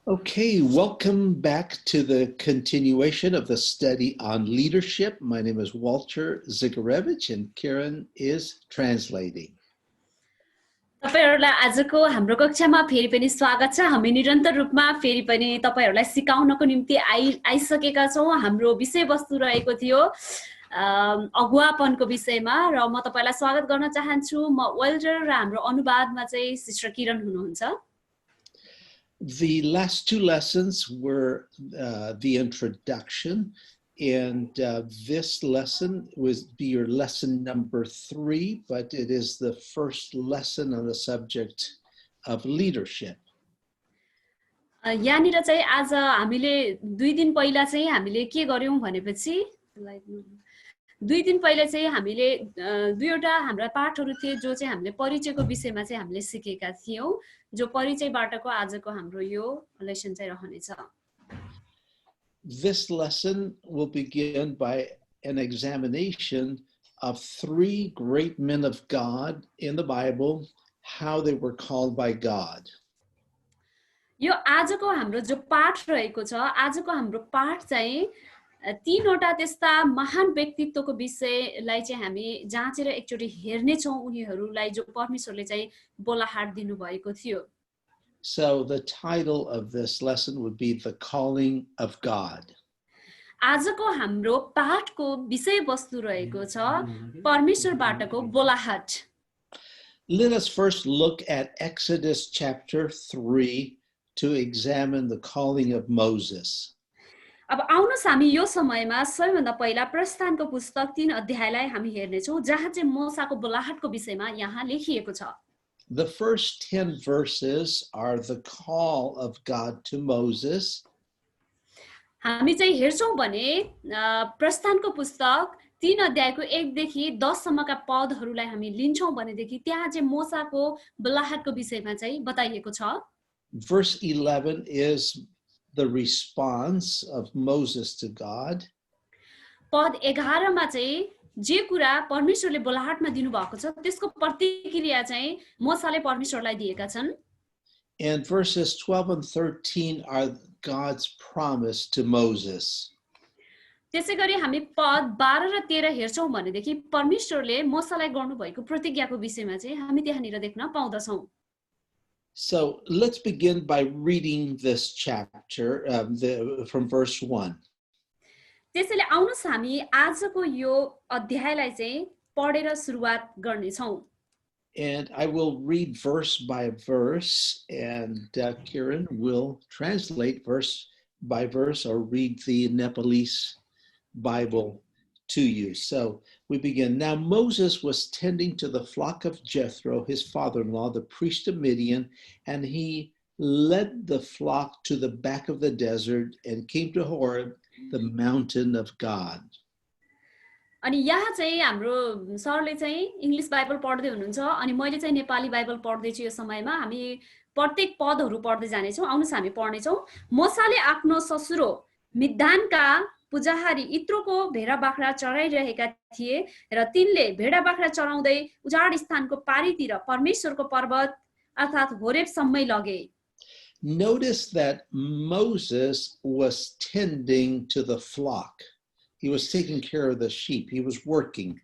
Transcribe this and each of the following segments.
Okay, welcome back to the continuation of the study on leadership. My name is Walter Zigorevich and Karen is translating. तपाईहरुलाई आजको हाम्रो कक्षामा फेरि पनि स्वागत छ। हामी निरन्तर रूपमा फेरि पनि तपाईहरुलाई सिकाउनको निम्ति आइसकेका छौं। हाम्रो विषयवस्तु रहेको थियो अगुवापनको विषयमा र म तपाईलाई स्वागत गर्न चाहन्छु। म वेल्डर र हाम्रो अनुवादमा चाहिँ सिस्टर किरण हुनुहुन्छ। The last two lessons were the introduction, and this lesson would be your lesson number 3, but it is the first lesson on the subject of leadership. यहाँनिर चाहिँ आज हामीले 2 दिन पहिला चाहिँ हामीले के गर्यौं भनेपछि 2 दिन पहिले चाहिँ हामीले दुईवटा हाम्रा पाठहरु थिए जो चाहिँ हामीले परिचयको विषयमा चाहिँ हामीले सिकेका थियौं। जो परिचयबाटको आजको हाम्रो यो लेसन चाहिँ रहनेछ। This lesson will begin by an examination of 3 great men of God in the Bible, how they were called by God. यो आजको हाम्रो जो पाठ रहेको छ, आजको हाम्रो पाठ चाहिँ 3वटा त्यस्ता महान व्यक्तित्वको विषयलाई चाहिँ हामी जाँचेर एकचोटी हेर्ने छौं। उनीहरुलाई जो परमेश्वरले चाहिँ बोलाहाट दिनु भएको थियो। So the title of this lesson would be The Calling of God. आजको हाम्रो पाठको विषयवस्तु रहेको छ परमेश्वरबाटको बोलाहाट। Let us first look at Exodus chapter 3 to examine the calling of Moses. अब आउनुस् हामी यो समयमा सबैभन्दा पहिला प्रस्थानको पुस्तक 3 अध्यायलाई हामी हेर्ने छौं, जहाँ चाहिँ मोसाको बोलाहाटको विषयमा यहाँ लेखिएको छ। The first 10 verses are the call of God to Moses. हामी चाहिँ हेर्छौं भने प्रस्थानको पुस्तक 3 अध्यायको 1 देखि 10 सम्मका पदहरुलाई हामी लिन्छौं भनेदेखि त्यहाँ चाहिँ मोसाको बोलाहाटको विषयमा चाहिँ बताइएको छ। Verse 11 is the response of Moses to God. पद 11 मा चाहिँ जे कुरा परमेश्वरले बोलाहाटमा दिनु भएको छ त्यसको प्रतिक्रिया चाहिँ मोसाले परमेश्वरलाई दिएका छन्। And verses 12 and 13 are God's promise to Moses. त्यसैगरी हामी पद 12 र 13 हेर्छौं भनेदेखि परमेश्वरले मोसालाई गर्नुभएको प्रतिज्ञाको विषयमा चाहिँ हामी त्यहाँनिर देख्न पाउँदछौं। So let's begin by reading this chapter from verse 1. त्यसैले आउनुस् हामी आजको यो अध्यायलाई चाहिँ पढेर सुरुवात गर्ने छौं। And I will read verse by verse, and Kieran will translate verse by verse or read the Nepalese Bible to you. So we begin. Now Moses was tending to the flock of Jethro, his father-in-law, the priest of Midian, and he led the flock to the back of the desert and came to Horeb, the mountain of God. अनि यहाँ चाहिँ हाम्रो सरले चाहिँ English Bible पढ्दै हुनुहुन्छ अनि मैले चाहिँ नेपाली बाइबल पढ्दै छु। यो समयमा हामी प्रत्येक पदहरु पढ्दै जाने छौं। आउनुस् हामी पढ्ने छौं। मोसाले आफ्नो ससुरो मिद्यानका पुजाहारी इत्रोको भेडा बाख्रा चराइरहेका थिए र तिनले भेडा बाख्रा चराउँदै उजाड स्थानको पारीतिर परमेश्वरको पर्वत अर्थात होरेबसम्मै लगे। Notice that Moses was tending to the flock. He was taking care of the sheep. He was working.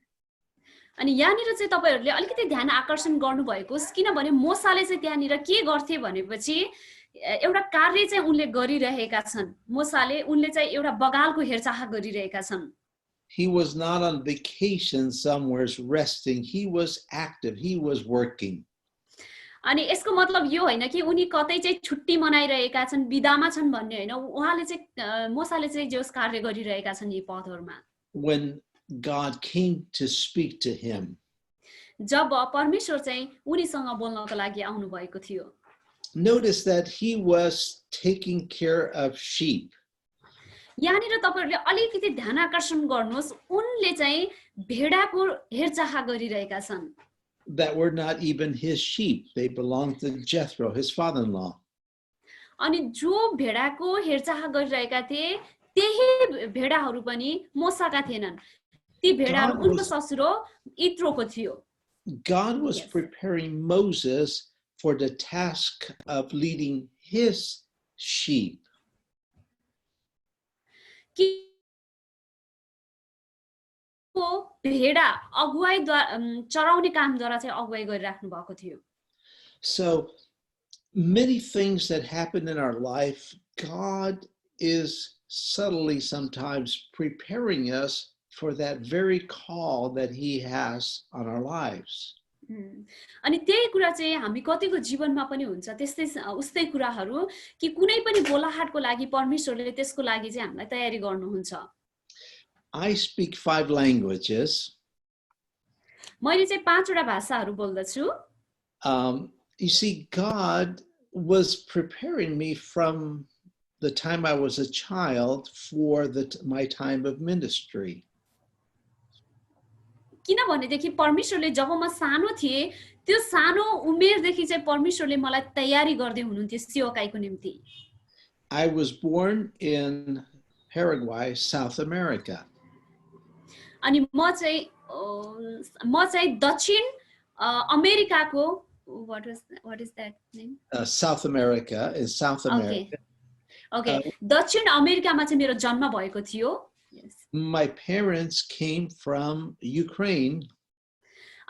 अनि यहाँनिर चाहिँ तपाईहरुले अलिकति ध्यान आकर्षण गर्नु भएको किनभने मोसाले चाहिँ त्यहाँनिर के गर्थे भनेपछि एउटा कार्य चाहिँ उनले गरिरहेका छन्। मोसाले उनले चाहिँ एउटा बगालको हेरचाह गरिरहेका छन्। He was not on vacation somewhere resting. He was active. He was working. अनि यसको मतलब यो हैन कि उनी कतै चाहिँ छुट्टी मनाइरहेका छन्, बिदामा छन् भन्ने हैन। उहाँले चाहिँ मोसाले चाहिँ जस कार्य गरिरहेका छन् यी पदहरुमा। When God came to speak to him, जब परमेश्वर चाहिँ उनीसँग बोल्नको लागि आउनु भएको थियो। Notice that he was taking care of sheep. यहाँनिर तपाईहरुले अलिकति ध्यान आकर्षण गर्नुस्, उनले चाहिँ भेडाको हेरचाह गरिरहेका छन्। That were not even his sheep. They belonged to Jethro, his father-in-law. अनि जो भेडाको हेरचाह गरिरहेका थिए त्यही भेडाहरु पनि मोसाका थिएनन्। ती भेडाहरु उनको ससुरो इत्रोको थियो। God was preparing Moses for the task of leading his sheep. कि को भेडा चराउने कामद्वारा चाहिँ अगुवाई गरिराख्नु भएको थियो. So many things that happen in our life, God is subtly sometimes preparing us for that very call that he has on our lives. अनि त्यही कुरा चाहिँ हामी कतिको जीवनमा पनि हुन्छ त्यस्तै उस्तै कुराहरू कि कुनै पनि बोलाहाटको लागि परमेश्वरले त्यसको लागि चाहिँ हामीलाई तयारी गर्नुहुन्छ. I speak 5 languages. मैले चाहिँ 5 वटा भाषाहरू बोल्दछु. You see, God was preparing me from the time I was a child for my time of ministry. किनभनेदेखि परमेश्वरले जब म सानो थिएँ त्यो सानो उमेरदेखि चाहिँ परमेश्वरले मलाई तयारी गर्दै हुनुहुन्थ्यो सेवकाईको निम्ति. I was born in Paraguay, South America. अनि म चाहिँ दक्षिण अमेरिकाको what is that name? South America is South America. Okay. दक्षिण अमेरिकामा चाहिँ मेरो जन्म भएको थियो. Yes. My parents came from Ukraine.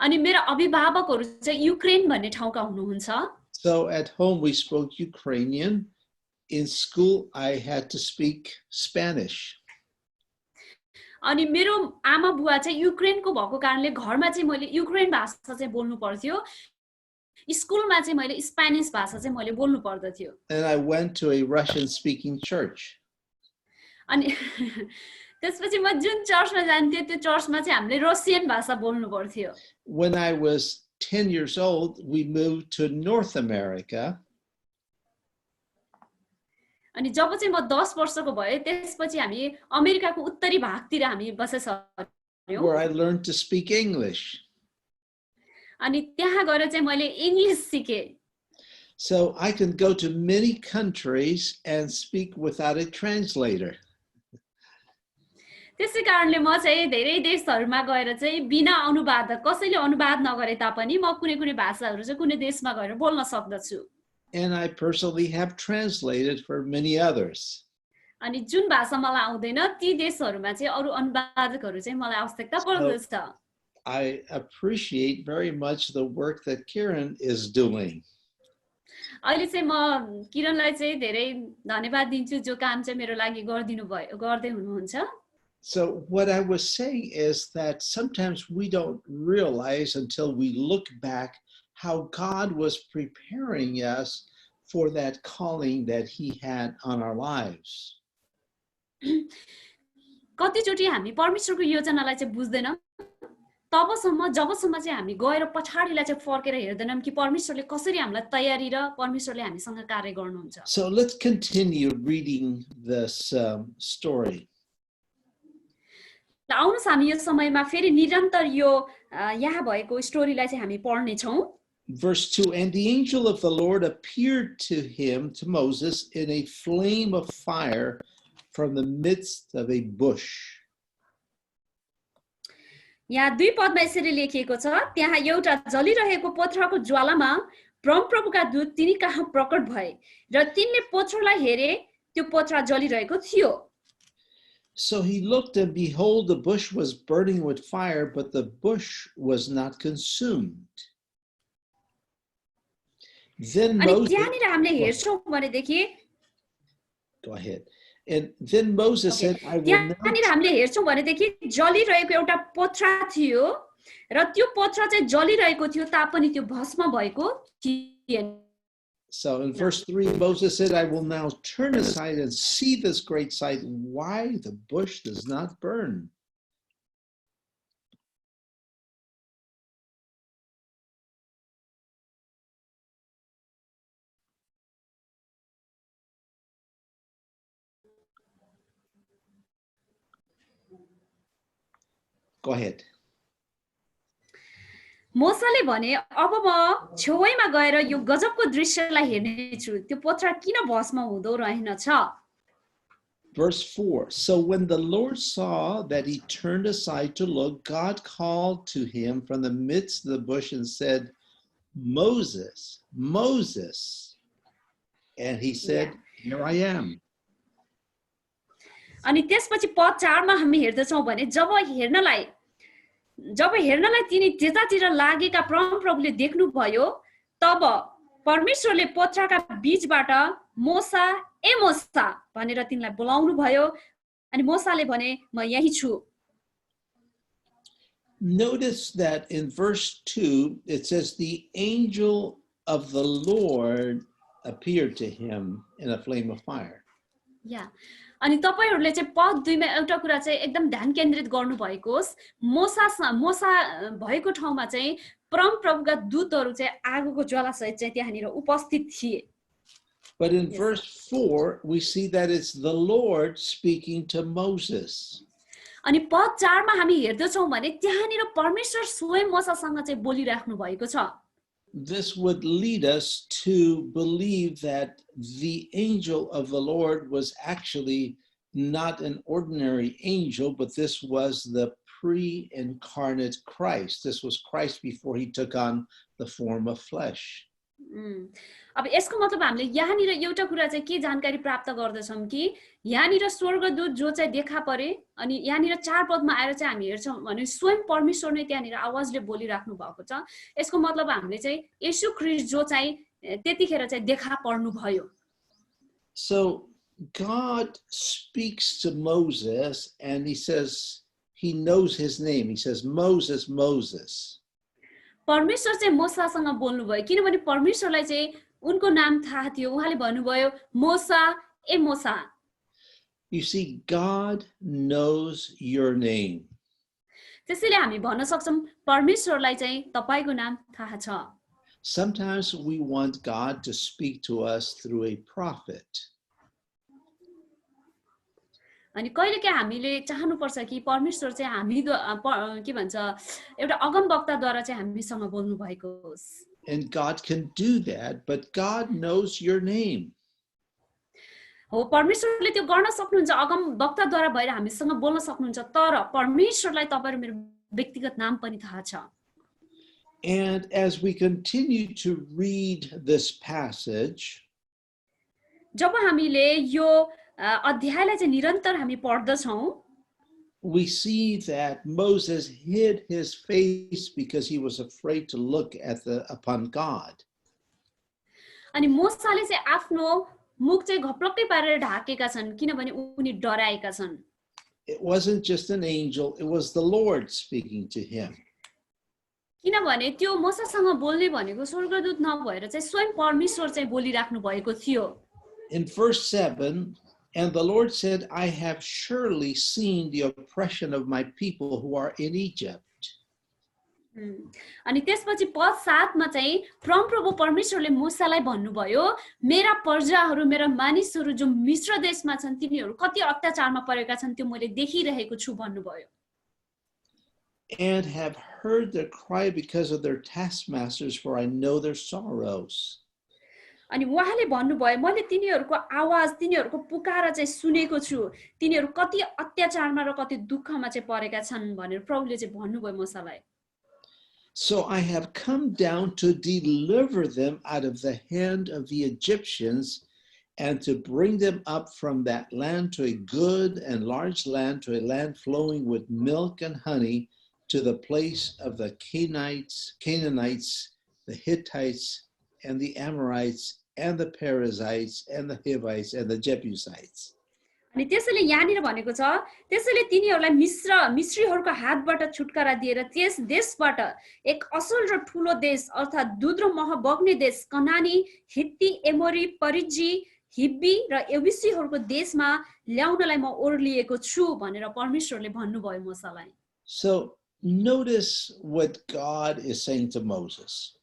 अनि मेरो अभिभावकहरू चाहिँ युक्रेन भन्ने ठाउँका हुनुहुन्छ. So at home we spoke Ukrainian. In school I had to speak Spanish. अनि मेरो आमा बुवा चाहिँ युक्रेनको भएको कारणले घरमा चाहिँ मैले युक्रेन भाषा चाहिँ बोल्नु पर्थ्यो. स्कुलमा चाहिँ मैले स्पेनिश भाषा चाहिँ मैले बोल्नु पर्दथ्यो. And I went to a Russian speaking church. अनि त्यसपछि म जुन चर्चमा जान्थे त्यो चर्चमा चाहिँ हामीले रसियन भाषा बोल्नु पर्थ्यो. When I was 10 years old, we moved to North America. अनि जब चाहिँ म 10 वर्षको भए त्यसपछि हामी अमेरिकाको उत्तरी भागतिर हामी बसेस गर्यौं. Where I learned to speak English. अनि त्यहाँ गएर चाहिँ मैले इंग्लिश सिके. So I can go to many countries and speak without a translator. त्यसै कारणले म चाहिँ धेरै देशहरुमा गएर चाहिँ बिना अनुवाद कसैले अनुवाद नगरे तापनि म कुनै कुनै भाषाहरु चाहिँ कुनै देशमा गएर बोल्न सक्दछु. And I personally have translated for many others. अनि जुन भाषा मलाई आउँदैन ती देशहरुमा चाहिँ अरु अनुवादकहरु चाहिँ मलाई आवश्यकता पर्दछ. I appreciate very much the work that Karen is doing. अहिले चाहिँ म किरणलाई चाहिँ धेरै धन्यवाद दिन्छु जो काम चाहिँ मेरो लागि गर्दै हुनुहुन्छ. So what I was saying is that sometimes we don't realize until we look back how God was preparing us for that calling that he had on our lives. कतिचोटी हामी परमेश्वरको योजनालाई चाहिँ बुझ्दैनौं तबसम्म जबसम्म चाहिँ हामी गएर पछाडीलाई चाहिँ फर्केर हेर्दैनौं कि परमेश्वरले कसरी हामीलाई तयारी र परमेश्वरले हामीसँग कार्य गर्नुहुन्छ. So let's continue reading this story. आउनुस् हामी यो समयमा फेरि निरन्तर यो यहाँ भएको स्टोरीलाई चाहिँ हामी पढ्ने छौं. Verse 2, and the angel of the Lord appeared to him, to Moses, in a flame of fire from the midst of a bush. यहाँ 2 पदमा यसरी लेखिएको छ, त्यहाँ एउटा जलिरहेको पोथ्राको ज्वालामा परमप्रभुका दूत तिनी कहाँ प्रकट भए र तिनले पोथ्रोलाई हेरे त्यो पोथ्रा जलिरहेको थियो. So he looked, and behold, the bush was burning with fire, but the bush was not consumed. Then Moses, go ahead. And then Moses said, I will not... हामीले हेर्छौं भनेदेखि जलिरहेको एउटा पोथ्रा थियो र त्यो पोथ्रा चाहिँ जलिरहेको थियो तापनि त्यो भस्म भएको थिएन. So in verse 3, Moses said, I will now turn aside and see this great sight, why the bush does not burn. Go ahead. मोसाले भने अब म छेउैमा गएर यो गजबको दृश्यलाई हेर्ने छु त्यो पोथ्रा किन भस्म हुँदो रहेनछ. Verse 4, so when the Lord saw that he turned aside to look, God called to him from the midst of the bush and said, Moses, Moses. And he said, here I am. अनि त्यसपछि पद 4 मा हामी हेर्दछौँ भने जब हेर्नलाई तिनी त्यतातिर लागेका परमप्रभुले देख्नुभयो तब परमेश्वरले पोथ्राका बीचबाट मोसा मोसा भनेर तिनलाई बोलाउनु भयो अनि मोसाले भने म यही छु. Notice that in verse 2 it says the angel of the Lord appeared to him in a flame of fire. या अनि तपाईहरुले चाहिँ पद 2 मा एउटा कुरा चाहिँ एकदम ध्यान केन्द्रित गर्नु भएको होस्. मोसा भएको ठाउँमा चाहिँ परमप्रभुका दूतहरु चाहिँ आगोको ज्वाला सहित चाहिँ त्यहाँनिर उपस्थित थिए. But in verse 4 we see that it's the Lord speaking to Moses. अनि पद 4 मा हामी हेर्दछौँ भने त्यहाँनिर परमेश्वर स्वयं मोसासँग चाहिँ बोलिराख्नु भएको छ. This would lead us to believe that the angel of the Lord was actually not an ordinary angel, but this was the pre-incarnate Christ. This was Christ before he took on the form of flesh. अब यसको मतलब हामीले यहाँनिर एउटा कुरा चाहिँ के जानकारी प्राप्त गर्दछौं कि यहाँनिर स्वर्गदूत जो चाहिँ देखा परे अनि यहाँनिर 4 पदमा आएर चाहिँ हामी हेर्छौं भने स्वयं परमेश्वर नै त्यहाँनिर आवाजले बोलिराख्नु भएको छ. यसको मतलब हामीले चाहिँ येशू ख्रीष्ट जो चाहिँ त्यतिखेर चाहिँ देखा पर्नु भयो. So God speaks to Moses and he says he knows his name. He says Moses, Moses. परमेश्वर चाहिँ मोसासँग बोल्नु भयो किनभने परमेश्वरलाई चाहिँ उनको नाम थाहा थियो. उहाँले भन्नुभयो मोसा मोसा. You see, God knows your name. त्यसैले हामी भन्न सक्छौं परमेश्वरलाई चाहिँ तपाईको नाम थाहा छ. Sometimes we want God to speak to us through a prophet. अनि कहिलेकाहीँ हामीले चाहनुपर्छ कि परमेश्वर चाहिँ हामी के भन्छ एउटा अगमवक्ताद्वारा चाहिँ हामीसँग बोल्नु भएको होस्. And God can do that, but God knows your name. हो परमेश्वरले त्यो गर्न सक्नुहुन्छ अगमवक्ताद्वारा भएर हामीसँग बोल्न सक्नुहुन्छ तर परमेश्वरलाई तपाईं र मेरो व्यक्तिगत नाम पनि थाहा छ. And as we continue to read this passage, जब हामीले यो अध्यायलाई चाहिँ निरन्तर हामी पढ्दछौं we see that Moses hid his face because he was afraid to look upon God. अनि मोसाले चाहिँ आफ्नो मुख चाहिँ घप्लक्कै पारेर ढाकेका छन् किनभने उनी डराएका छन्. It wasn't just an angel, it was the Lord speaking to him. किनभने त्यो मोसासँग बोल्ने भनेको स्वर्गदूत नभएर चाहिँ स्वयं परमेश्वर चाहिँ बोलिराख्नु भएको थियो. In verse 7, and the Lord said, I have surely seen the oppression of my people who are in Egypt. अनि त्यसपछि पद 7 मा चाहिँ परमप्रभु परमेश्वरले मूसालाई भन्नुभयो मेरा प्रजाहरू मेरा मानिसहरू जो मिस्र देशमा छन् तिनीहरू कति अत्याचारमा परेका छन् त्यो मैले देखिरहेको छु भन्नुभयो. And have heard their cry because of their taskmasters, for I know their sorrows. अनि उहाँले भन्नुभयो मैले तिनीहरूको आवाज तिनीहरूको पुकार चाहिँ सुनेको छु तिनीहरू कति अत्याचारमा र कति दुःखमा चाहिँ परेका छन् भनेर प्रभुले चाहिँ भन्नुभयो मूसालाई. So I have come down to deliver them out of the hand of the Egyptians and to bring them up from that land to a good and large land, to a land flowing with milk and honey, to the place of the Canaanites, the Hittites, and the Amorites, and the Perizzites, and the Hivites, and the Jebusites. अनि त्यसैले यहाँनिर भनेको छ त्यसैले तिनीहरूलाई मिस्रीहरूको हातबाट छुटकारा दिएर त्यस देशबाट एक असल र ठूलो देश अर्थात दूध र मह बग्ने देश कनानी हित्ती एमोरी परिज्जी हिब्बी र यबुसीहरूको देशमा ल्याउनलाई म ओर्लिएको छु भनेर परमेश्वरले भन्नुभयो मूसालाई. So notice what God is saying to Moses.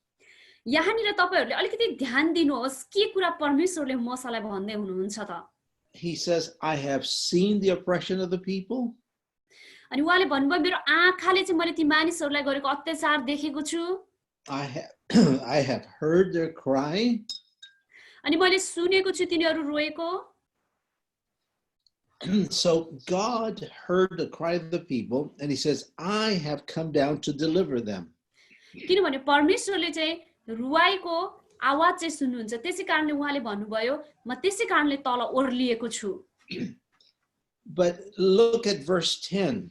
यहाँनिर तपाईहरुले अलिकति ध्यान दिनुहोस् के कुरा परमेश्वरले मूसालाई भन्दै हुनुहुन्छ त. He says, I have seen the oppression of the people. अनि उहाँले भन्नुभयो मेरो आँखाले चाहिँ मैले ती मानिसहरूलाई गरेको अत्याचार देखेको छु. I have heard their cry. अनि मैले सुनेको छु तिनीहरू रोएको. So God heard the cry of the people and he says, I have come down to deliver them. किनभने परमेश्वरले चाहिँ रुवाईको आवाज चाहिँ सुन्नुहुन्छ त्यसै कारणले उहाँले भन्नुभयो म त्यसै कारणले तल ओर्लिएको छु But look at verse 10.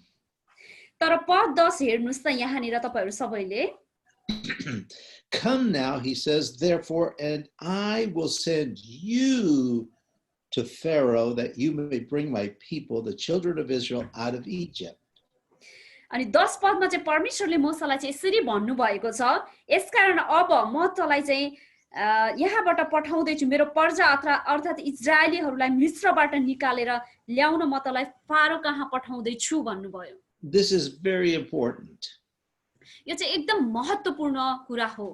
तर पद 10 हेर्नुस् त यहाँनिर तपाईहरु सबैले Come now, he says, therefore, and I will send you to Pharaoh that you may bring my people, the children of Israel, out of Egypt. अनि 10 पदमा चाहिँ परमेश्वरले मूसालाई चाहिँ यसरी भन्नु भएको छ यसकारण अब म तँलाई चाहिँ यहाँबाट पठाउँदै छु मेरो प्रजा अर्थात इजरायलीहरूलाई मिस्रबाट निकालेर ल्याउन म तँलाई फारो कहाँ पठाउँदै छु भन्नुभयो This is very important. यो चाहिँ एकदम महत्त्वपूर्ण कुरा हो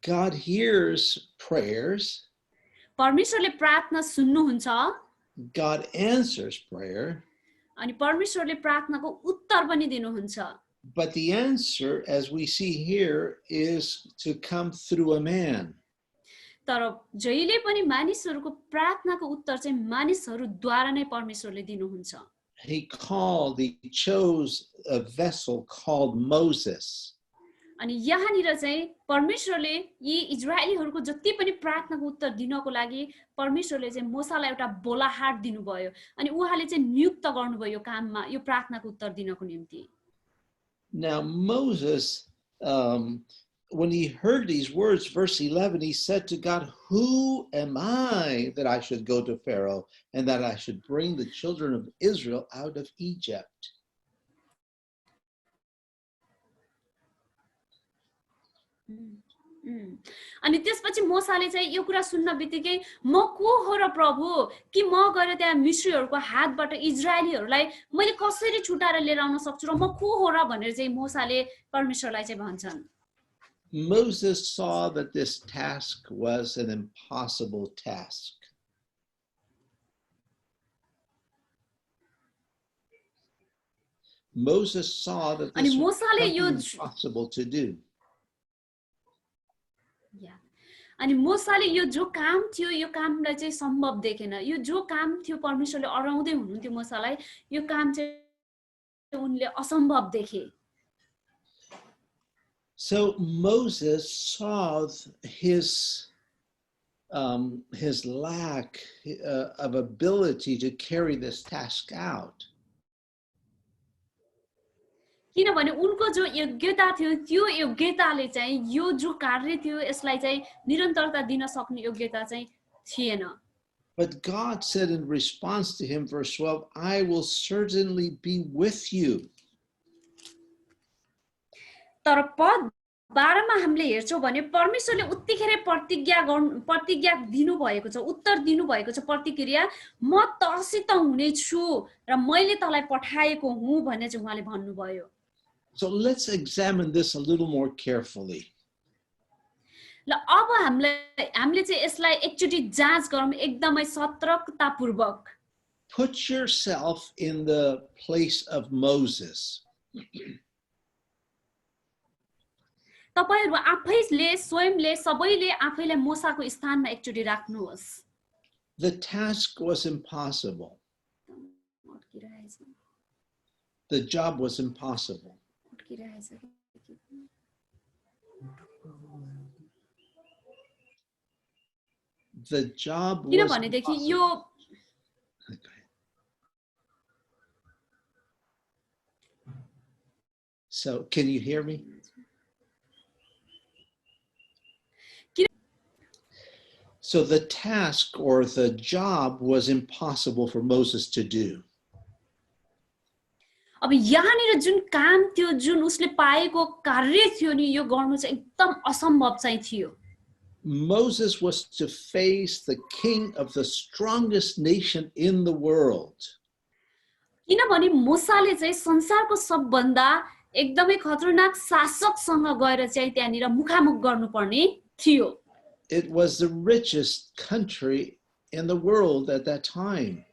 God hears prayers. परमेश्वरले प्रार्थना सुन्नुहुन्छ God answers prayer. अनि परमेश्वरले प्रार्थनाको उत्तर पनि दिनुहुन्छ But the answer, as we see here, is to come through a man. तर जहिले पनि मानिसहरूको प्रार्थनाको उत्तर चाहिँ मानिसहरूद्वारा नै परमेश्वरले दिनुहुन्छ He chose a vessel called Moses. अनि यहाँनिर चाहिँ परमेश्वरले यी इजरायलीहरूको जति पनि प्रार्थनाको उत्तर दिनको लागि परमेश्वरले चाहिँ मूसालाई एउटा बोलाहाट दिनुभयो अनि उहाँले चाहिँ नियुक्त गर्नुभयो यो काममा यो प्रार्थनाको उत्तर दिनको निम्ति Now Moses, when he heard these words, verse 11, he said to God, "Who am I that I should go to Pharaoh and that I should bring the children of Israel out of Egypt?" अनि त्यसपछि मूसाले चाहिँ यो कुरा सुन्न बित्तिकै म को हो र प्रभु कि म गएर त्यहाँ मिस्रीहरूको हातबाट इजरायलीहरूलाई मैले कसरी छुटाएर लिएर आउन सक्छु र म को हो र भनेर चाहिँ मूसाले परमेश्वरलाई चाहिँ भन्छन् Moses saw that this task was an impossible task. Moses saw that this was something impossible to do. अनि मूसाले यो जो काम थियो यो कामलाई चाहिँ सम्भव देखेन यो जो काम थियो परमेश्वरले अराउँदै हुनुहुन्थ्यो मूसालाई यो काम चाहिँ उनले असम्भव देखे So Moses saw his lack of ability to carry this task out. किनभने उनको जो योग्यता थियो त्यो योग्यताले चाहिँ यो जो कार्य थियो यसलाई चाहिँ निरन्तरता दिन सक्ने योग्यता चाहिँ थिएन But God said in response to him, verse 12, "I will certainly be with you." तर पद 12 मा हामीले हेर्छौं भने परमेश्वरले उत्तिखेर प्रतिज्ञा दिनु भएको छ उत्तर दिनु भएको छ प्रतिक्रिया म तसित हुने छु र मैले तँलाई पठाएको हुँ भन्ने चाहिँ उहाँले भन्नुभयो So let's examine this a little more carefully. ल अब हामीले चाहिँ यसलाई एकचोटी जाँच गरौँ एकदमै सतर्कतापूर्वक Put yourself in the place of Moses. तपाईहरु आफैले स्वयंले सबैले आफैलाई मूसाको स्थानमा एकचोटी राख्नुहोस् The task was impossible. The job was impossible. The job was impossible. So, can you hear me? So the task or the job was impossible for Moses to do. अब यहाँनिर जुन काम थियो जुन उसले पाएको कार्य थियो नि यो गर्नु चाहिँ एकदम असम्भव चाहिँ थियो Moses was to face the king of the strongest nation in the world. किनभने मूसाले चाहिँ संसारको सबभन्दा एकदमै खतरनाक शासकसँग गएर चाहिँ त्यहाँनिर मुखामुख गर्नुपर्ने थियो It was the richest country in the world at that time.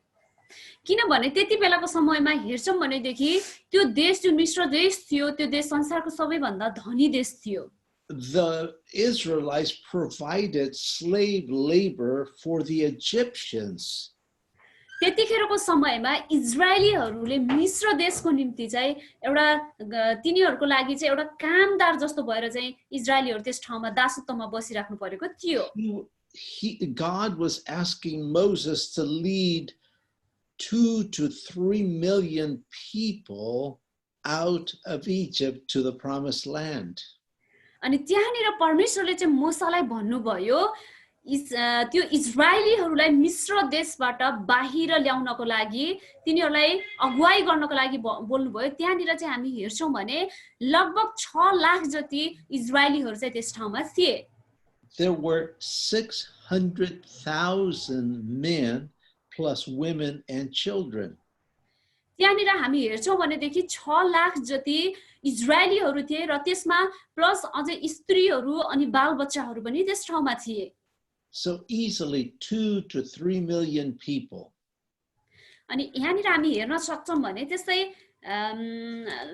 किनभने त्यति बेलाको समयमा हेर्छौं भनेदेखि त्यो देश जुन मिस्र देश थियो त्यो देश संसारको सबैभन्दा धनी देश थियो The Israelites provided slave labor for the Egyptians. त्यतिखेरको समयमा इजरायलीहरूले मिस्र देशको निम्ति चाहिँ एउटा तिनीहरूको लागि चाहिँ एउटा कामदार जस्तो भएर चाहिँ इजरायलीहरू त्यस ठाउँमा दासत्वमा बसिराख्नु परेको थियो। God was asking Moses to lead 2 to 3 million people out of Egypt to the promised land. अनि त्यहाँनिर परमेश्वरले चाहिँ मूसालाई भन्नुभयो त्यो इजरायलीहरूलाई मिस्र देशबाट बाहिर ल्याउनको लागि तिनीहरूलाई अगुवाई गर्नको लागि बोल्नुभयो। त्यहाँनिर चाहिँ हामी हेर्छौं भने लगभग 6 लाख जति इजरायलीहरू चाहिँ त्यस ठाउँमा थिए। There were 600,000 men plus women and children. त्यहाँनिर हामी हेर्छौं भनेदेखि 6 लाख जति इजरायलीहरू थिए र त्यसमा प्लस अझै स्त्रीहरू अनि बालबच्चाहरू पनि त्यस ठाउँमा थिए। So easily 2 to 3 million people. अनि यहाँनिर हामी हेर्न सक्छौं भने त्यस्तै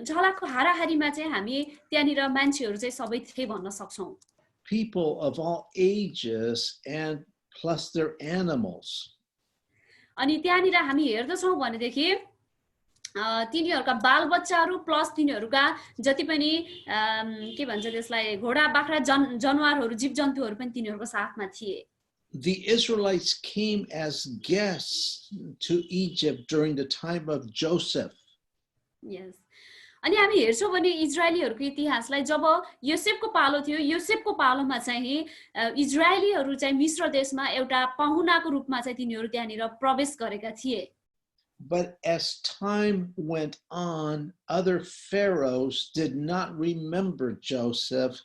झलाको हाराहारीमा चाहिँ हामी त्यहाँनिर मान्छेहरू चाहिँ सबै थिए भन्न सक्छौं। People of all ages and plus their animals. अनि त्यहाँनिर हामी हेर्दछौं भनेदेखि तिनीहरूका बालबच्चाहरू प्लस तिनीहरूका जति पनि के भन्छ त्यसलाई घोडा बाख्रा जनावरहरू जीवजन्तुहरू पनि तिनीहरूको साथमा थिए। The Israelites came as guests to Egypt during the time of Joseph. Yes. अनि हामी हेर्छौं भने इजरायलीहरूको इतिहासलाई जब योसेफको पालो थियो, योसेफको पालोमा चाहिँ इजरायलीहरू चाहिँ मिस्र देशमा एउटा पाहुनाको रूपमा चाहिँ तिनीहरू त्यहाँनिर प्रवेश गरेका थिए। But as time went on, other pharaohs did not remember Joseph,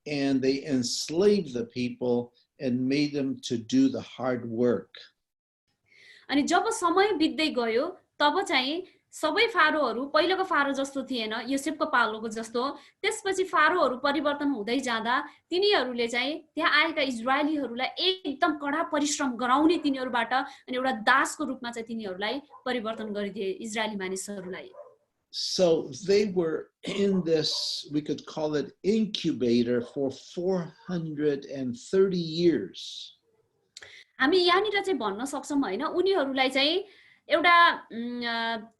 and they enslaved the people and made them to do the hard work. अनि जब समय बित्दै गयो तब चाहिँ सबै फारोहरू पहिलेको फारो जस्तो थिएन, योसेफको पालोको जस्तो। त्यसपछि फारोहरू परिवर्तन हुँदै जाँदा तिनीहरूले चाहिँ त्यहाँ आएका इजरायलीहरूलाई एकदम कडा परिश्रम गराउने तिनीहरूबाट अनि एउटा दासको रूपमा चाहिँ तिनीहरूलाई परिवर्तन गरिदिए इजरायली मानिसहरूलाई। So they were in this, we could call it incubator, for 430 years. हामी यहाँनिर चाहिँ भन्न सक्छौं हैन, उनीहरूलाई चाहिँ एउटा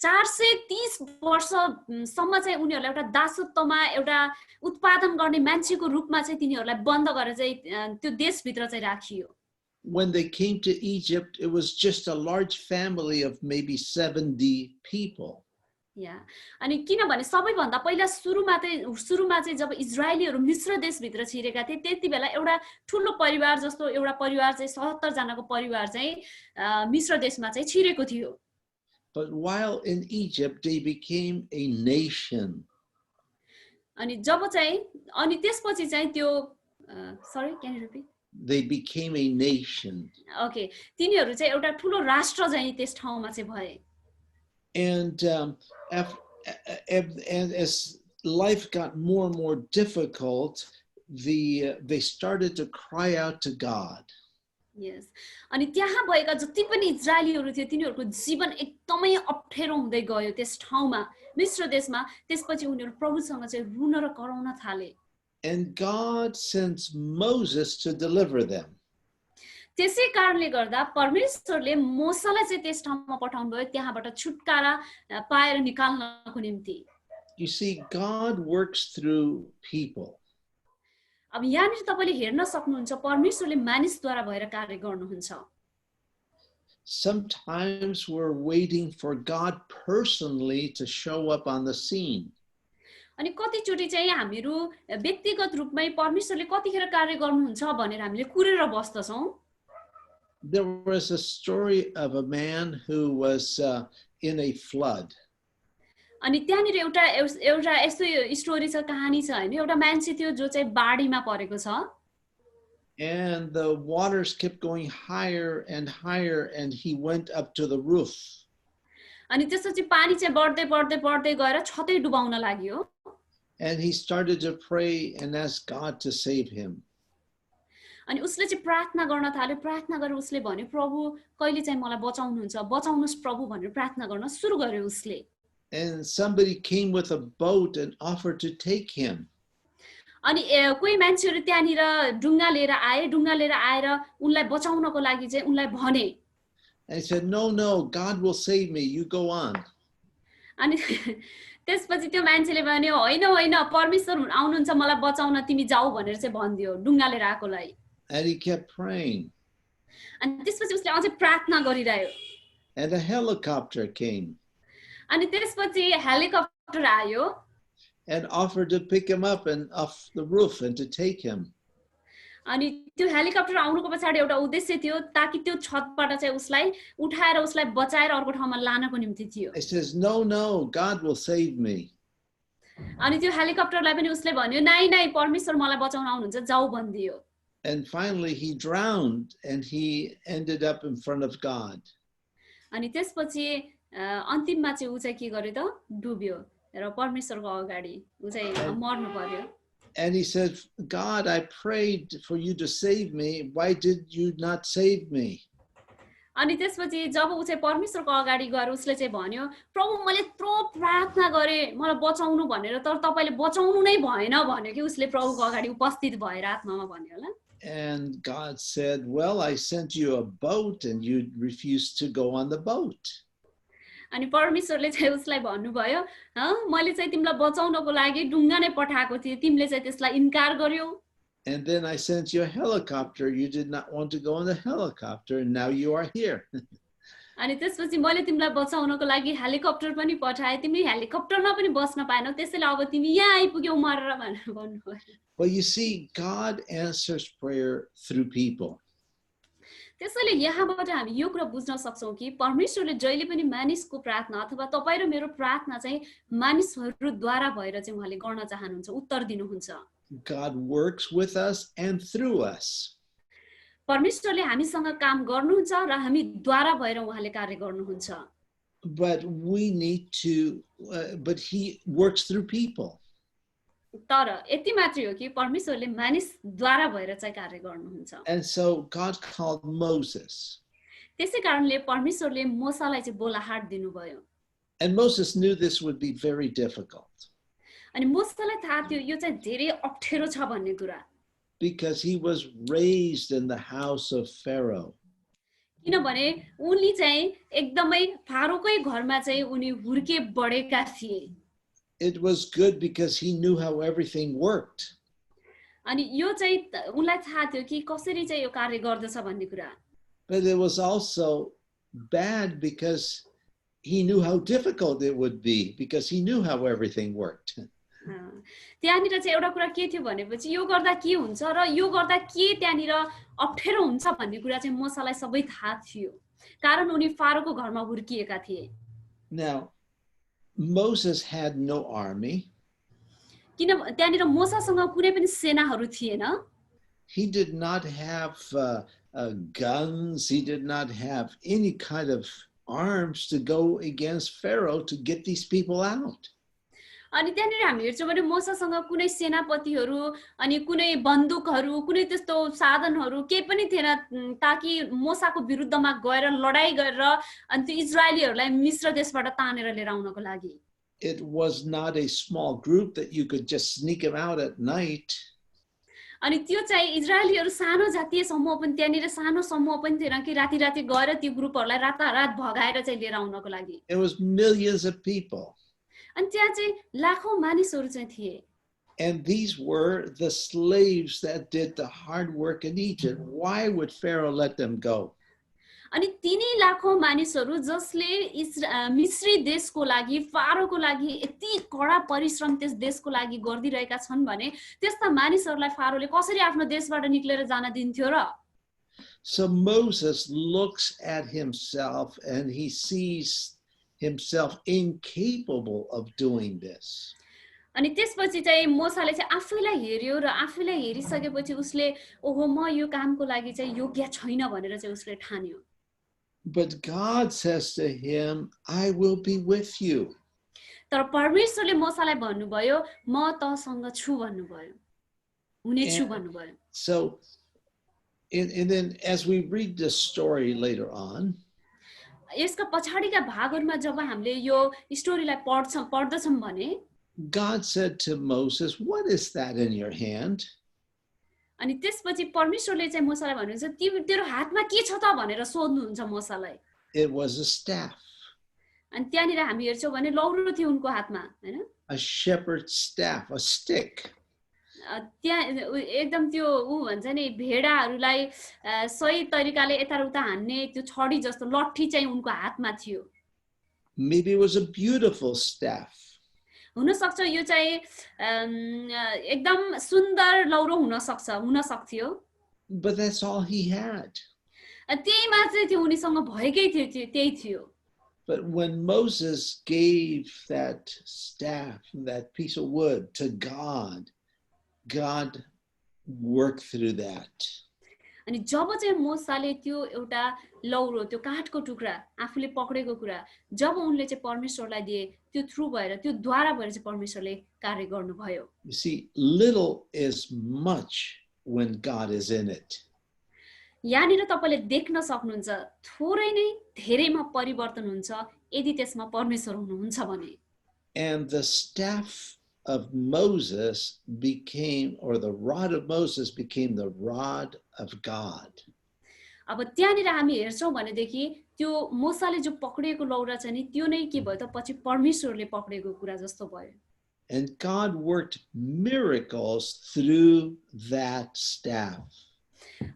430 वर्षसम्म चाहिँ उनीहरूलाई एउटा दासत्वमा एउटा उत्पादन गर्ने मान्छेको रूपमा चाहिँ तिनीहरूलाई बन्द गरेर चाहिँ त्यो देशभित्र चाहिँ राखियो। When they came to Egypt, it was just a large family of maybe 70 people. अनि किनभने सबैभन्दा पहिला सुरुमा चाहिँ जब इजरायलीहरू मिस्र देशभित्र छिरेका थिए त्यति बेला एउटा ठुलो परिवार जस्तो एउटा परिवार चाहिँ 70 जनाको परिवार चाहिँ मिस्र देशमा चाहिँ छिरेको थियो। But while in Egypt they became a nation. अनि जब चाहिँ अनि त्यसपछि चाहिँ त्यो sorry can you repeat? They became a nation. Okay, तिनीहरू चाहिँ एउटा ठुलो राष्ट्र चाहिँ त्यस ठाउँमा चाहिँ भए। And as life got more and more difficult, they started to cry out to God. Yes. अनि त्यहाँ भएका जति पनि इजरायलीहरू थिए तिनीहरूको जीवन एकदमै अप्ठ्यारो हुँदै गयो त्यस ठाउँमा मिस्र देशमा। त्यसपछि उनीहरू प्रभुसँग चाहिँ रुन र कराउन थाले। And God sends Moses to deliver them. त्यसै कारणले गर्दा परमेश्वरले मोसालाई चाहिँ त्यस ठाउँमा पठाउनु भयो त्यहाँबाट छुटकारा पाएर निकाल्नको निम्ति। You see, God works through people. अब यहाँनिर तपाईले हेर्न सक्नुहुन्छ परमेश्वरले मानिसद्वारा भएर कार्य गर्नुहुन्छ। Sometimes we're waiting for God personally to show up on the scene. अनि कतिचोटी चाहिँ हामीहरू व्यक्तिगत रूपमै परमेश्वरले कतिखेर कार्य गर्नुहुन्छ भनेर हामीले कुरेर बस्दछौं। There was a story of a man who was in a flood. अनि त्यहाँनिर एउटा यस्तो स्टोरी छ, कहानी छ हैन, एउटा मान्छे थियो जो चाहिँ बाढीमा परेको छ। And the waters kept going higher and higher and he went up to the roof. अनि त्यसपछि पानी चाहिँ बढ्दै बढ्दै बढ्दै गएर छतै डुबाउन लाग्यो। And he started to pray and ask God to save him. अनि उसले चाहिँ प्रार्थना गर्न थाल्यो, प्रार्थना गरेर उसले भन्यो प्रभु कहिले चाहिँ मलाई बचाउनुहुन्छ, बचाउनुस् प्रभु भनेर प्रार्थना गर्न सुरु गर्यो उसले। And somebody came with a boat and offered to take him. अनि कोही मान्छेहरु त्यहाँनिर ढुङ्गा लिएर आए, ढुङ्गा लिएर आएर उनलाई बचाउनको लागि चाहिँ उनलाई भने। And he said, no, God will save me. You go on. अनि त्यसपछि त्यो मान्छेले भन्यो होइन होइन परमेश्वर आउनुहुन्छ मलाई बचाउन तिमी जाऊ भनेर चाहिँ भनिदियो ढुङ्गाले आएकोलाई And he kept praying. अनि त्यसपछि उसले अझै प्रार्थना गरिरह्यो And a helicopter came अनि त्यसपछि हेलिकप्टर आयो and offered to pick him up and off the roof and to take him. अनि त्यो हेलिकप्टर आउनुको पछाडि एउटा उद्देश्य थियो ताकि त्यो छतबाट चाहिँ उसलाई उठाएर उसलाई बचाएर अर्को ठाउँमा लानको निम्ति थियो He says, no, God will save me. अनि त्यो हेलिकप्टरलाई पनि उसले भन्यो नाइ नाइ परमेश्वर मलाई बचाउन आउनुहुन्छ जाऊ भनिदियो And finally he drowned and he ended up in front of God. अनि त्यसपछि अन्तिममा चाहिँ ऊ चाहिँ के गर्यो त डुब्यो र परमेश्वरको अगाडि ऊ चाहिँ मर्नु पर्यो And he said, God, I prayed for you to save me. Why did you not save me? अनि त्यसपछि जब ऊ चाहिँ परमेश्वरको अगाडि गएर उसले चाहिँ भन्यो प्रभु मैले यत्रो प्रार्थना गरे मलाई बचाउनु भनेर तर तपाईले बचाउनु नै भएन भन्यो कि उसले प्रभुको अगाडि उपस्थित भएर आत्मामा भन्यो होला And God said, well, I sent you a boat and you refused to go on the boat. अनि परमेश्वरले चाहिँ उसलाई भन्नुभयो मैले चाहिँ तिमीलाई बचाउनको लागि ढुङ्गा नै पठाएको थिएँ तिमीले चाहिँ त्यसलाई इन्कार गर्यौ And then I sent you a helicopter. You did not want to go on the helicopter, and now you are here. अनि त्यसपछि मैले तिमीलाई बचाउनको लागि हेलिकप्टर पनि पठाएँ तिमी हेलिकप्टरमा पनि बस्न पाएनौ त्यसैले अब तिमी यहाँ आइपुग्यौ मरेर भनेर भन्नुभयो Well, you see, God answers prayer through people. त्यसैले यहाँबाट हामी यो कुरा बुझ्न सक्छौं कि परमेश्वरले जहिले पनि मानिसको प्रार्थना अथवा तपाई र मेरो प्रार्थना चाहिँ मानिसहरूद्वारा भएर चाहिँ उहाँले गर्न चाहनुहुन्छ उत्तर दिनुहुन्छ God works with us and through us. परमेश्वरले हामीसँग काम गर्नुहुन्छ र हामीद्वारा भएर उहाँले कार्य गर्नुहुन्छ But we need to, but he works through people. तर यति मात्रै हो कि परमेश्वरले मानिसद्वारा भएर चाहिँ कार्य गर्नुहुन्छ And so God called Moses. त्यसै कारणले परमेश्वरले मोसालाई चाहिँ बोलाहाट दिनुभयो And Moses knew this would be very difficult. अनि मोसालाई थाहा थियो यो चाहिँ धेरै अप्ठ्यारो छ भन्ने कुरा Because he was raised in the house of Pharaoh. किनभने उनी चाहिँ एकदमै फारोकै घरमा चाहिँ उनी हुर्के बढेका थिए It was good because he knew how everything worked. अनि यो चाहिँ उनलाई थाहा थियो कि कसरी चाहिँ यो कार्य गर्दछ भन्ने कुरा But it was also bad because he knew how difficult it would be because he knew how everything worked. त्यहाँनिर चाहिँ एउटा कुरा के थियो भनेपछि यो गर्दा के हुन्छ र यो गर्दा के त्यहाँनिर अप्ठ्यारो हुन्छ भन्ने कुरा चाहिँ मोसालाई सबै थाहा थियो कारण उनी फारोको घरमा हुर्किएका थिए Now, Moses had no army. किन त्यहाँनिर मोसासँग कुनै पनि सेनाहरू थिएन He did not have guns. He did not have any kind of arms to go against Pharaoh to get these people out. अनि त्यहाँनिर हामी हेर्छौँ भने मोसासँग कुनै सेनापतिहरू अनि कुनै बन्दुकहरू कुनै त्यस्तो साधनहरू केही पनि थिएन ताकि मोसाको विरुद्धमा गएर लडाई गरेर अनि त्यो इजरायलीहरूलाई मिस्र देशबाट तानेर लिएर आउनको लागि It was not a small group that you could just sneak them out at night. अनि त्यो चाहिँ इजरायलीहरू सानो जातीय समूह पनि त्यहाँनिर सानो समूह पनि थिएन कि राति राति गएर त्यो ग्रुपहरूलाई रातारात भगाएर चाहिँ लिएर आउनको लागि It was millions of people. अनि त्यहाँ चाहिँ लाखौं मानिसहरू चाहिँ थिए And these were the slaves that did the hard work in Egypt. Why would Pharaoh let them go? अनि तिनी लाखौं मानिसहरू जसले मिस्री देशको लागि फारोको लागि यति कडा परिश्रम त्यस देशको लागि गर्दिरहेका छन् भने त्यस्ता मानिसहरूलाई फारोले कसरी आफ्नो देशबाट निक्लेर जान दिन्थ्यो र So Moses looks at himself and he sees himself incapable of doing this. अनि त्यसपछि चाहिँ मोसाले चाहिँ आफैलाई हेर्यो र आफैलाई हेरिसकेपछि उसले ओहो म यो कामको लागि चाहिँ योग्य छैन भनेर चाहिँ उसले ठान्यो But God says to him, I will be with you. तर परमेश्वरले मोसालाई भन्नुभयो म तसँग छु भन्नुभयो हुने छु भन्नुभयो So and then as we read this story later on, यसका पछाडीका भागहरुमा जब हामीले यो स्टोरीलाई पढ्दछौं भने God said to Moses, what is that in your hand? अनि त्यसपछि परमेश्वरले चाहिँ मोसालाई भन्नुहुन्छ तेरो हातमा के छ त भनेर सोध्नुहुन्छ मोसालाई it was a staff, अनि त्यहाँनिर हामी हेर्छौँ भने लौरो थियो उनको हातमा हैन a shepherd's staff, a stick. त्यहाँ एकदम त्यो भन्छ नि भेडाहरूलाई सही तरिकाले यताउता हान्ने त्यो छडी जस्तो लट्ठी चाहिँ उनको हातमा थियो Maybe it was a beautiful staff. हुन सक्छ यो चाहिँ एकदम सुन्दर लौरो हुन सक्थ्यो But that's all he had. त्यही मात्र त्यो उनीसँग भएकै थियो त्यही थियो But when Moses gave that staff, that piece of wood to God, God worked through that. अनि जब चाहिँ मोसाले त्यो एउटा लौरो त्यो काठको टुक्रा आफूले पक्रेको कुरा जब उनले चाहिँ परमेश्वरलाई दिए त्यो थ्रु भएर त्यो द्वारा भएर चाहिँ परमेश्वरले कार्य गर्नुभयो You see, little is much when God is in it. यहाँनिर तपाईले देख्न सक्नुहुन्छ थोरै नै धेरैमा परिवर्तन हुन्छ यदि त्यसमा परमेश्वर हुनुहुन्छ भने And the staff of Moses became, or the rod of Moses became the rod of God. अब त्यहाँनिर हामी हेर्छौँ भनेदेखि त्यो मोसाले जो पक्रिएको लौरा छ नि त्यो नै के भयो त पछि परमेश्वरले पक्रेको कुरा जस्तो भयो And God worked miracles through that staff.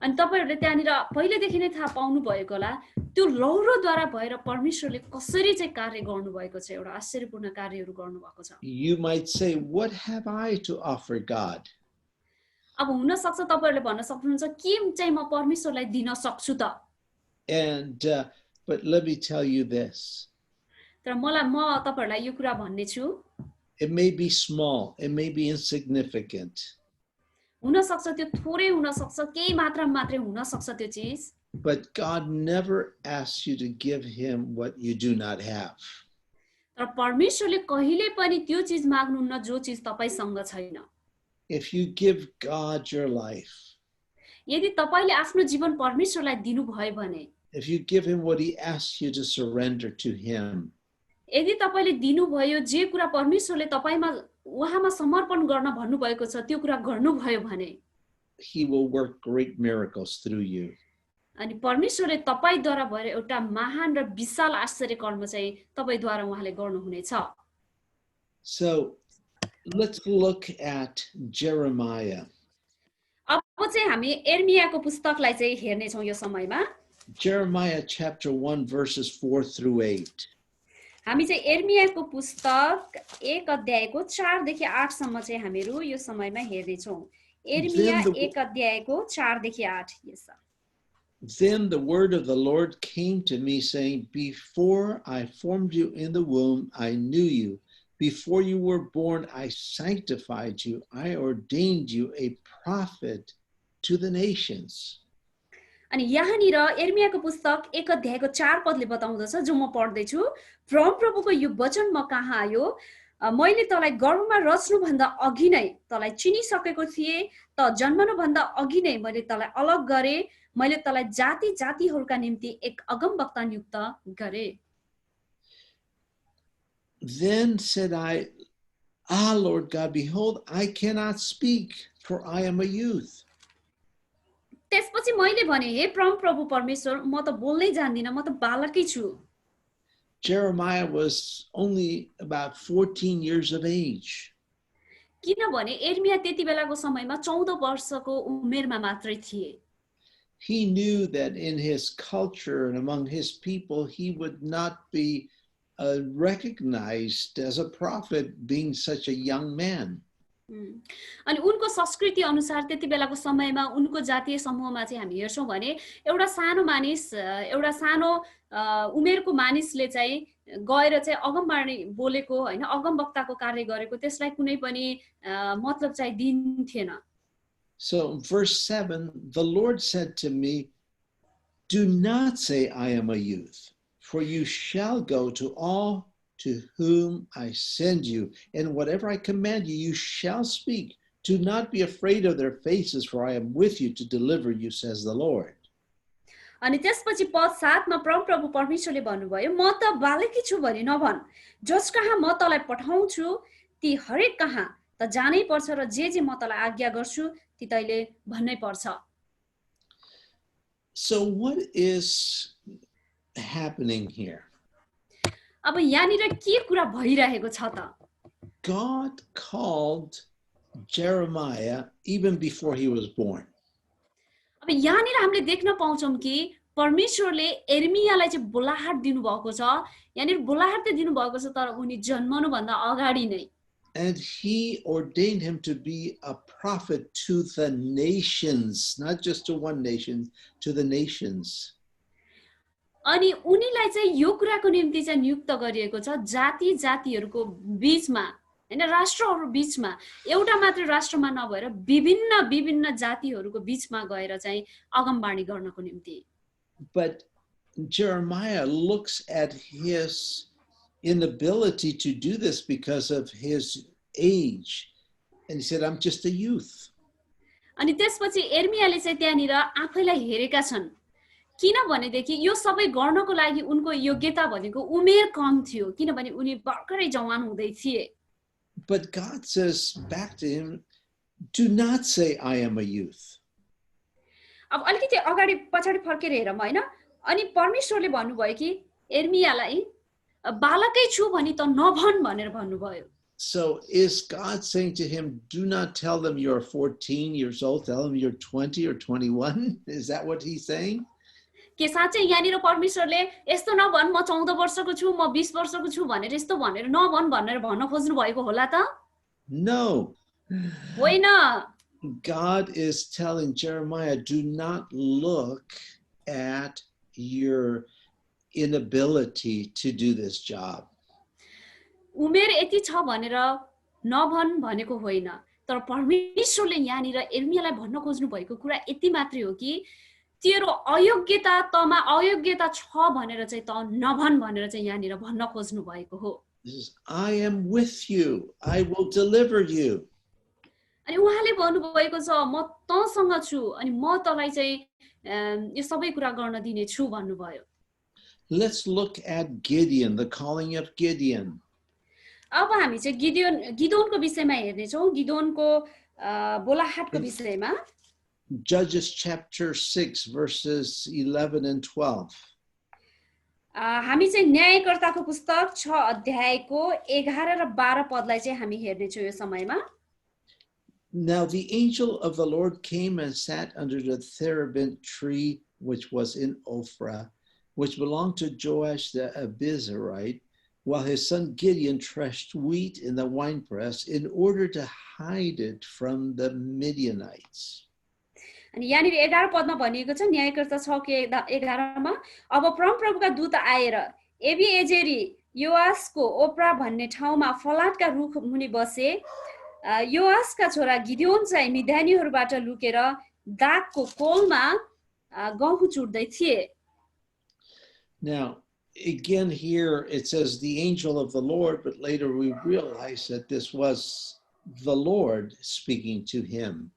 अनि तपाईहरुले त्यहाँनिर पहिलेदेखि नै थाहा पाउनु भएको होला त्यो लौरोद्वारा भएर परमेश्वरले कसरी चाहिँ कार्य गर्नु भएको छ एउटा आश्चर्यपूर्ण कार्यहरू गर्नु भएको छ You might say, what have I to offer God? अब हुन सक्छ तपाईहरुले भन्न सक्नुहुन्छ के चाहिँ म परमेश्वरलाई दिन सक्छु त And but let me tell you this. तर म तपाईहरुलाई यो कुरा भन्ने छु It may be small, it may be insignificant. हुन सक्छ त्यो थोरै हुन सक्छ केही मात्रामा मात्रै हुन सक्छ त्यो चीज But God never asks you to give him what you do not have. तर परमेश्वरले कहिले पनि त्यो चीज माग्नुहुन्न जो चीज तपाईसँग छैन If you give God your life, यदि तपाईले आफ्नो जीवन परमेश्वरलाई दिनुभयो भने if you give him what he asks you to surrender to him, यदि तपाईले दिनुभयो जे कुरा परमेश्वरले तपाईमा उहाँमा समर्पण गर्न भन्नुभएको छ त्यो कुरा गर्नुभयो भने he will work great miracles through you. अनि परमेश्वरले तपाईद्वारा भएर एउटा महान र विशाल आश्चर्य कर्म चाहिँ तपाईद्वारा उहाँले गर्नुहुनेछ So let's look at Jeremiah. अब चाहिँ हामी एर्मियाको पुस्तकलाई चाहिँ हेर्ने छौं यो समयमा Jeremiah chapter 1 verses 4 through 8. हामी चाहिँ एर्मियाको पुस्तक 1 अध्यायको 4 देखि 8 सम्म चाहिँ हामीहरु यो समयमा हेर्ने छौं एर्मिया 1 अध्यायको 4 देखि 8 यस Then the word of the Lord came to me, saying, Before I formed you in the womb, I knew you. Before you were born, I sanctified you. I ordained you a prophet to the nations. अनि यहाँनिर एर्मियाको पुस्तक 1 अध्यायको 4 पदले बताउँदछ जो म पढ्दै छु परमप्रभुको यो वचन म कहाँ आयो मैले तँलाई गर्भमा रच्नु भन्दा अघि नै तँलाई चिनिसकेको थिए त जन्मनु भन्दा अघि नै मैले तँलाई अलग गरे मैले तँलाई जाति जातिहरूका निम्ति एक अगमवक्ता नियुक्त गरे Then said I, Ah, Lord God, behold, I cannot speak, for I am a youth. त्यसपछि मैले भने हे परमप्रभु परमेश्वर म त बोल्नै जान्दिन म त बालकै छु Jeremiah was only about 14 years of age. किनभने एर्मिया त्यति बेलाको समयमा 14 वर्षको उमेरमा मात्रै थिए He knew that in his culture and among his people, he would not be recognized as a prophet being such a young man. अनि उनको संस्कृति अनुसार त्यति बेलाको समयमा उनको जातीय समूहमा चाहिँ हामी हेर्छौं भने एउटा सानो मानिस एउटा सानो उमेरको मानिसले चाहिँ गएर चाहिँ अगमवाणी बोलेको हैन अगमवक्ताको कार्य गरेको त्यसलाई कुनै पनि मतलब चाहिँ दिन्थेन So verse 7, the Lord said to me, Do not say I am a youth, for you shall go to all to whom I send you, and whatever I command you, you shall speak. Do not be afraid of their faces, for I am with you to deliver you, says the Lord. अनि त्यसपछि पद 7 मा परमप्रभु परमेश्वरले भन्नुभयो म त बालकी छु भनी नभन जस कहाँ म तँलाई पठाउँछु ती हरेक कहाँ त जानै पर्छ र जे म तँलाई आज्ञा गर्छु ती तैले भन्नै पर्छ So what is happening here? अब यहाँनिर के कुरा भइरहेको छ त? God called Jeremiah even before he was born. अब यहाँनिर हामीले देख्न पाउँछौं कि परमेश्वरले एर्मियालाई चाहिँ बोलाहाट दिनुभएको छ। यहाँनिर बोलाहाट त दिनुभएको छ तर उनी जन्मनु भन्दा अगाडि नै। And he ordained him to be a prophet to the nations, not just to one nation, to the nations. अनि उनीलाई चाहिँ यो कुराको निम्ति चाहिँ नियुक्त गरिएको छ जाति जातिहरूको बीचमा, हैन, राष्ट्रहरू बीचमा, एउटा मात्र राष्ट्रमा नभएर विभिन्न विभिन्न जातिहरूको बीचमा गएर चाहिँ अगमबाणी गर्नको निम्ति। But Jeremiah looks at his inability to do this because of his age. And he said, I'm just a youth. अनि त्यसपछि एर्मियाले चाहिँ त्यहाँनिर आफैलाई हेरेका छन्। किनभनेदेखि यो सबै गर्नको लागि उनको योग्यता भनेको उमेर कम थियो, किनभने उनी भर्खरै जवान हुँदै थिए। But God says back to him, do not say I am a youth. अब अलिकति अगाडि पछाडि फर्केर हेरौँ हैन, अनि परमेश्वरले भन्नुभयो कि एर्मियालाई बालकै छु भनी त नभन भनेर भन्नुभयो। So is God saying to him, do not tell them you're 14 years old, tell them you're 20 or 21? Is that what he's saying? के साँच्चै यहाँनिर परमेश्वरले यस्तो नभन म 14 वर्षको छु, म 20 वर्षको छु भनेर यस्तो भनेर नभन भनेर भन्न खोज्नु भएको होला त? No. होइन। God is telling Jeremiah, do not look at your inability to do this job. उमेर यति छ भनेर नभन भनेको होइन, तर परमेश्वरले यहाँनिर एर्मियालाई भन्न खोज्नु भएको कुरा यति मात्रै हो कि तेरो अयोग्यता तमा अयोग्यता छ भनेर चाहिँ त नभन भनेर चाहिँ यहाँनिर भन्न खोज्नु भएको हो। I am with you. I will deliver you. अनि उहाँले भन्नुभएको छ म तँसँग छु अनि म तँलाई चाहिँ यो सबै कुरा गर्न दिने छु भन्नुभयो। Let's look at Gideon, the calling of Gideon. अब हामी चाहिँ गिदोनको विषयमा हेर्ने छौं, गिदोनको बोलाहाटको विषयमा। Judges chapter 6 verses 11 and 12. हामी चाहिँ न्यायकर्ताको पुस्तक 6 अध्यायको 11 र 12 पदलाई चाहिँ हामी हेर्ने छौं यो समयमा। Now the angel of the Lord came and sat under the terebinth tree which was in Ophrah, which belonged to Joash the Abizarite, while his son Gideon threshed wheat in the winepress in order to hide it from the Midianites. अनि यहाँनिर 11 पदमा भनिएको छ न्यायकर्ता 6 के 11 मा, अब परमप्रभुका दूत आएर एबिएजेरी योआसको ओप्रा भन्ने ठाउँमा फलाटका रुख मुनि बसे। योआसका छोरा गिदोन चाहिँ मिद्यानीहरूबाट लुकेर दागको कोलमा गहुँ चुड्दै थिए। Now, again here it says the angel of the Lord, but later we realize that this was the Lord speaking to him.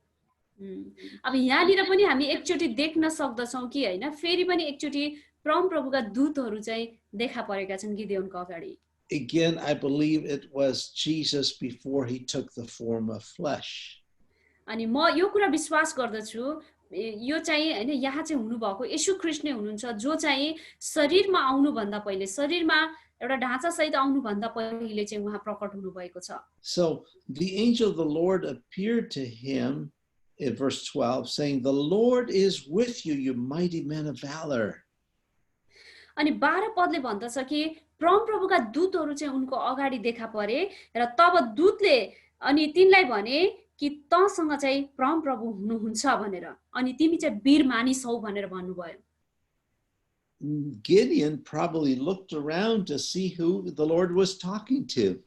अब यहाँनिर पनि हामी एकचोटी देख्न सक्दछौं कि हैन, फेरि पनि एकचोटी परमप्रभुका दूतहरू चाहिँ देखा परेका छन् गिदोनको अगाडि। Again, I believe it was Jesus before he took the form of flesh. अनि म यो कुरा विश्वास गर्दछु यो चाहिँ हैन यहाँ चाहिँ हुनु भएको येशू ख्रीष्ट नै हुनुहुन्छ, जो चाहिँ शरीरमा आउनु भन्दा पहिले, शरीरमा एउटा ढाँचा सहित आउनु भन्दा पहिले चाहिँ उहाँ प्रकट हुनु भएको छ। So the angel of the Lord appeared to him in verse 12 saying, the Lord is with you, you mighty man of valor. अनि 12 पदले भन्दछ कि परमप्रभुका दूतहरू चाहिँ उनको अगाडि देखा परे र तब दूतले अनि तिनलाई भने कि तँसँग चाहिँ परमप्रभु हुनुहुन्छ भनेर, अनि तिमी चाहिँ वीर मानिस हौ भनेर भन्नुभयो। Gideon probably looked around to see who the Lord was talking to.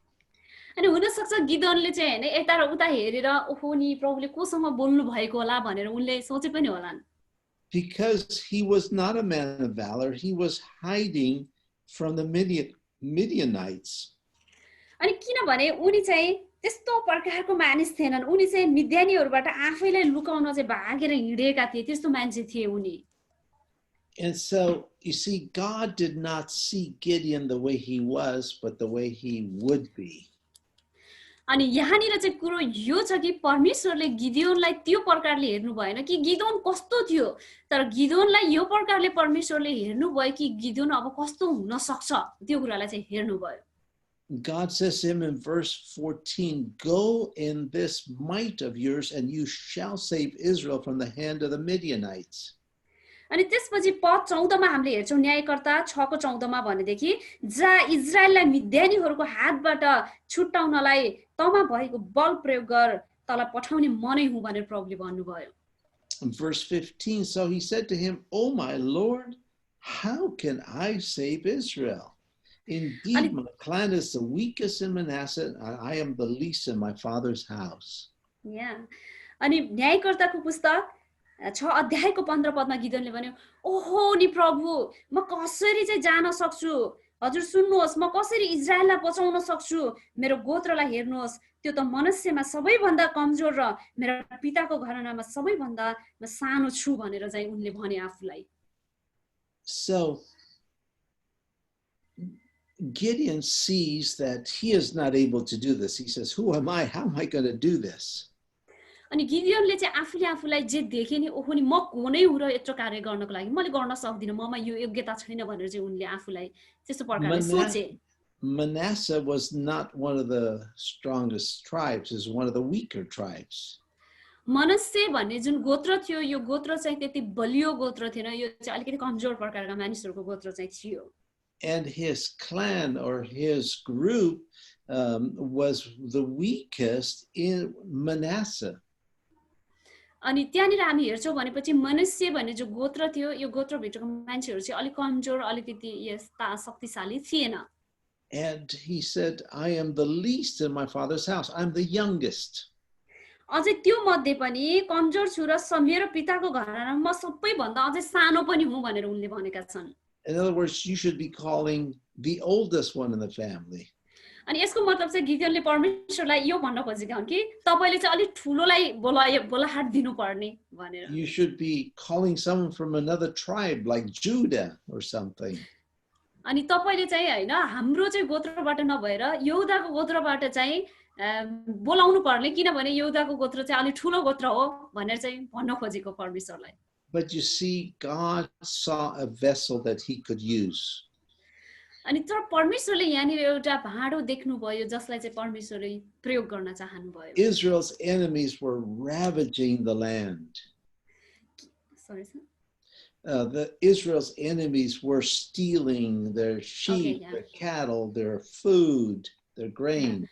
अनि हुन सक्छ गिदोनले चाहिँ हैन यता र उता हेरेर ओहो नि प्रभुले कोसँग बोल्नु भएको होला भनेर उनले सोचे पनि होलान्। Because he was not a man of valor, he was hiding from the Midianites. अनि किनभने उनी चाहिँ त्यस्तो प्रकारको मानिस थिएनन्, उनी चाहिँ मिद्यानीहरूबाट आफैलाई लुकाउन चाहिँ भागेर हिँडेका थिए, त्यस्तो मान्छे थिए उनी। And so you see, God did not see Gideon the way he was, but the way he would be. अनि यहाँनिर चाहिँ कुरो यो छ कि परमेश्वरले गिदियोनलाई त्यो प्रकारले हेर्नु भएन कि गिदोन कस्तो थियो, तर गिदोनलाई यो प्रकारले परमेश्वरले हेर्नुभयो कि गिदोन अब कस्तो हुन सक्छ त्यो कुरालाई चाहिँ हेर्नुभयो। God says to him in verse 14, go in this might of yours and you shall save Israel from the hand of the Midianites. अनि त्यसपछि पद 14 मा हामीले हेर्छौं न्यायकर्ता 6 को 14 मा भनेदेखि जा इजरायललाई मिद्यानीहरूको हातबाट छुटाउनलाई तमा भएको बल प्रयोग गर तलाई पठाउने मनै हुँ भनेर प्रभुले भन्नुभयो। In verse 15, so he said to him, oh my Lord, how can I save Israel? Indeed, my clan is the weakest in Manasseh, and I am the least in my father's house. अनि न्यायकर्ताको पुस्तक 6 अध्यायको 15 पदमा गिदोनले भन्यो, ओहो नि प्रभु, म कसरी चाहिँ जान सक्छु? हजुर सुन्नुहोस्, म कसरी इजरायललाई बचाउन सक्छु? मेरो गोत्रलाई हेर्नुहोस्, त्यो त मनुष्यमा सबैभन्दा कमजोर र मेरो पिताको घरानामा सबैभन्दा सानो छु भनेर चाहिँ उनले भने आफूलाई। So Gideon sees that he is not able to do this. He says, who am I? How am I going to do this? अनि गिदियोनले चाहिँ आफूले आफूलाई जे देखे नि ओहो नि म को नै हुँ र यत्रो कार्य गर्नको लागि मैले गर्न सक्दिन, ममा यो योग्यता छैन भनेर चाहिँ उनले आफूलाई त्यस्तो प्रकारले सोचे। Manasseh was not one of the strongest tribes, is one of the weaker tribes. मनस्से भन्ने जुन गोत्र थियो यो गोत्र चाहिँ त्यति बलियो गोत्र थिएन, यो चाहिँ अलिकति कमजोर प्रकारका मानिसहरूको गोत्र चाहिँ थियो। And his clan or his group was the weakest in Manasseh. अनि त्यहाँनिर हामी हेर्छौं भनेपछि मनस्से भन्ने जो गोत्र थियो यो गोत्रभित्रको मान्छेहरू चाहिँ अलि कमजोर अलिकति यस्ता शक्तिशाली थिएन। And he said, I am the least in my father's house. I'm the youngest. अझै त्यो मध्ये पनि कमजोर छु र मेरो पिताको घरानामा म सबैभन्दा अझै सानो पनि हुँ भनेर उनले भनेका छन्। In other words, you should be calling the oldest one in the family. अनि यसको मतलब चाहिँ गिदियोनले परमेश्वरलाई यो भन्न खोजेका हुन् कि तपाईले चाहिँ अलि ठुलोलाई बोलाहाट दिनुपर्ने भनेर। You should be calling someone from another tribe like Judah or something. अनि तपाईले चाहिँ हैन हाम्रो चाहिँ गोत्रबाट नभएर यहुदाको गोत्रबाट चाहिँ बोलाउनु पर्ने, किनभने यहुदाको गोत्र चाहिँ अलि ठुलो गोत्र हो भनेर चाहिँ भन्न खोजेको परमेश्वरलाई। But you see, God saw a vessel that he could use. अनि तर परमेश्वरले यहाँनिर एउटा भाँडो देख्नुभयो जसलाई चाहिँ परमेश्वरले प्रयोग गर्न चाहनुभयो। Israel's enemies were ravaging the land. Sorry, sir. Israel's enemies were stealing their sheep, their cattle, their food, their grain.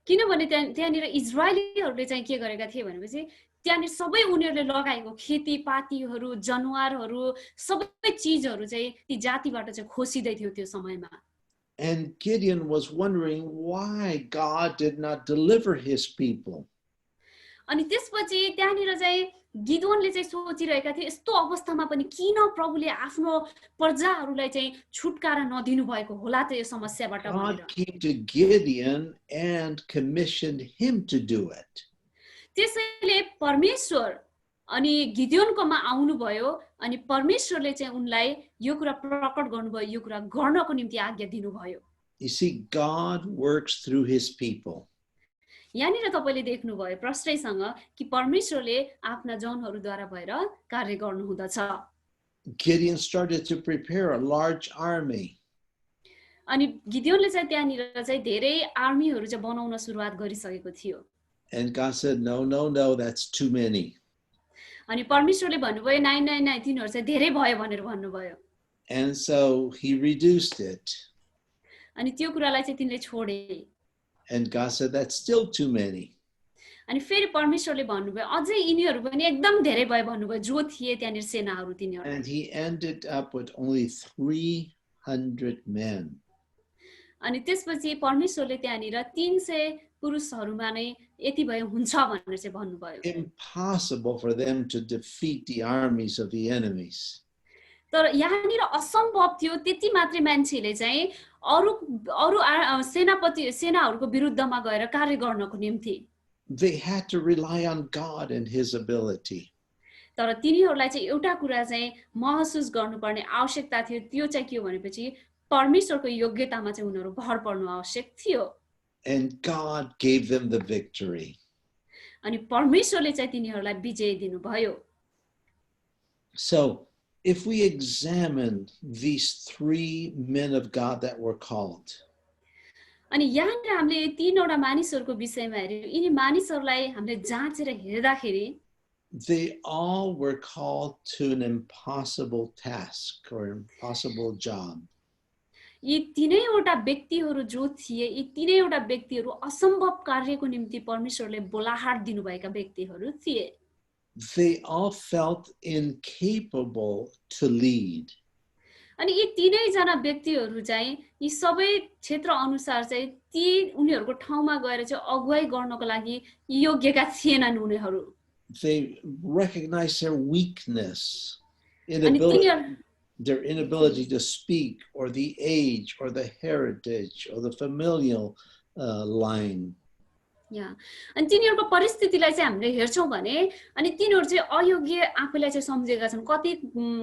किनभने त्यहाँनिर इजरायलीहरूले चाहिँ के गरेका थिए भनेपछि त्यहाँनिर सबै उनीहरूले लगाएको खेतीपातीहरू जनावरहरू सबै चीजहरू चाहिँ ती जातिबाट चाहिँ खोसिदै थियो त्यो समयमा। And Gideon was wondering why God did not deliver his people. अनि त्यसपछि त्यहाँनिर चाहिँ गिदोनले चाहिँ सोचिरहेका थिए यस्तो अवस्थामा पनि किन प्रभुले आफ्नो प्रजाहरूलाई चाहिँ छुटकारा नदिनु भएको होला त यो समस्याबाट भनेर। God came to Gideon and commissioned him to do it. त्यसैले परमेश्वर अनि गिदियोनकोमा आउनुभयो अनि परमेश्वरले चाहिँ उनलाई यो कुरा प्रकट गर्नुभयो, यो कुरा गर्नको निम्ति आज्ञा दिनुभयो। You see, God works through his people. यहाँनिर तपाईले देख्नुभयो प्रष्टैसँग कि परमेश्वरले आफ्ना जनहरूद्वारा भएर कार्य गर्नुहुँदछ। Gideon started to prepare a large army. अनि गिदियोनले चाहिँ त्यहाँनिर चाहिँ धेरै आर्मीहरू चाहिँ बनाउन सुरुवात गरिसकेको थियो। And God said, no, that's too many. अनि परमेश्वरले भन्नुभयो नाइ तिनीहरू चाहिँ धेरै भयो भनेर भन्नुभयो। And so he reduced it. अनि त्यो कुरालाई चाहिँ तिनले छोडे। And God said, that's still too many. अनि फेरि परमेश्वरले भन्नुभयो अझै यिनीहरू पनि एकदम धेरै भयो भन्नुभयो जो थिए त्यहाँनिर सेनाहरू तिनीहरू। And he ended up with only 300 men. अनि त्यसपछि परमेश्वरले त्यहाँनिर 300 पुरुषहरूमा नै यति भयो हुन्छ भनेर चाहिँ भन्नुभयो। Impossible for them to defeat the armies of the enemies. तर यहाँनिर असम्भव थियो त्यति मात्रै मान्छेले चाहिँ अरु सेनाहरूको विरुद्धमा गएर कार्य गर्नको निम्ति। They had to rely on God and his ability. तर तिनीहरूलाई चाहिँ एउटा कुरा चाहिँ महसुस गर्नुपर्ने आवश्यकता थियो, त्यो चाहिँ के हो भनेपछि परमेश्वरको योग्यतामा चाहिँ उनीहरू भर पर्नु आवश्यक थियो। and God gave them the victory. अनि परमेश्वरले चाहिँ तिनीहरूलाई विजय दिनुभयो. So, if we examine these three men of God that were called, अनि यहाँनिर हामीले तीनवटा मानिसहरूको विषयमा हेर्यौं. यिनी मानिसहरूलाई हामीले जाँचेर हेर्दाखेरि they all were called to an impossible task or impossible job. यी तीनैवटा व्यक्तिहरू जो थिए, यी तीनैवटा व्यक्तिहरू असम्भव कार्यको निम्ति परमेश्वरले बोलाहाट दिनुभएका व्यक्तिहरू थिए. They all felt incapable to lead. अनि यी तीनैजना व्यक्तिहरू चाहिँ यी सबै क्षेत्र अनुसार चाहिँ ती उनीहरूको ठाउँमा गएर चाहिँ अगुवाई गर्नको लागि योग्यका थिएनन् उनीहरू. They recognized their weakness, अनि तिनीहरू their inability to speak, or the age, or the heritage, or the familial line. अनि तिनीहरूको परिस्थितिलाई चाहिँ हामीले हेर्छौं भने अनि तिनीहरू चाहिँ अयोग्य आफैलाई चाहिँ सम्झेका छन्.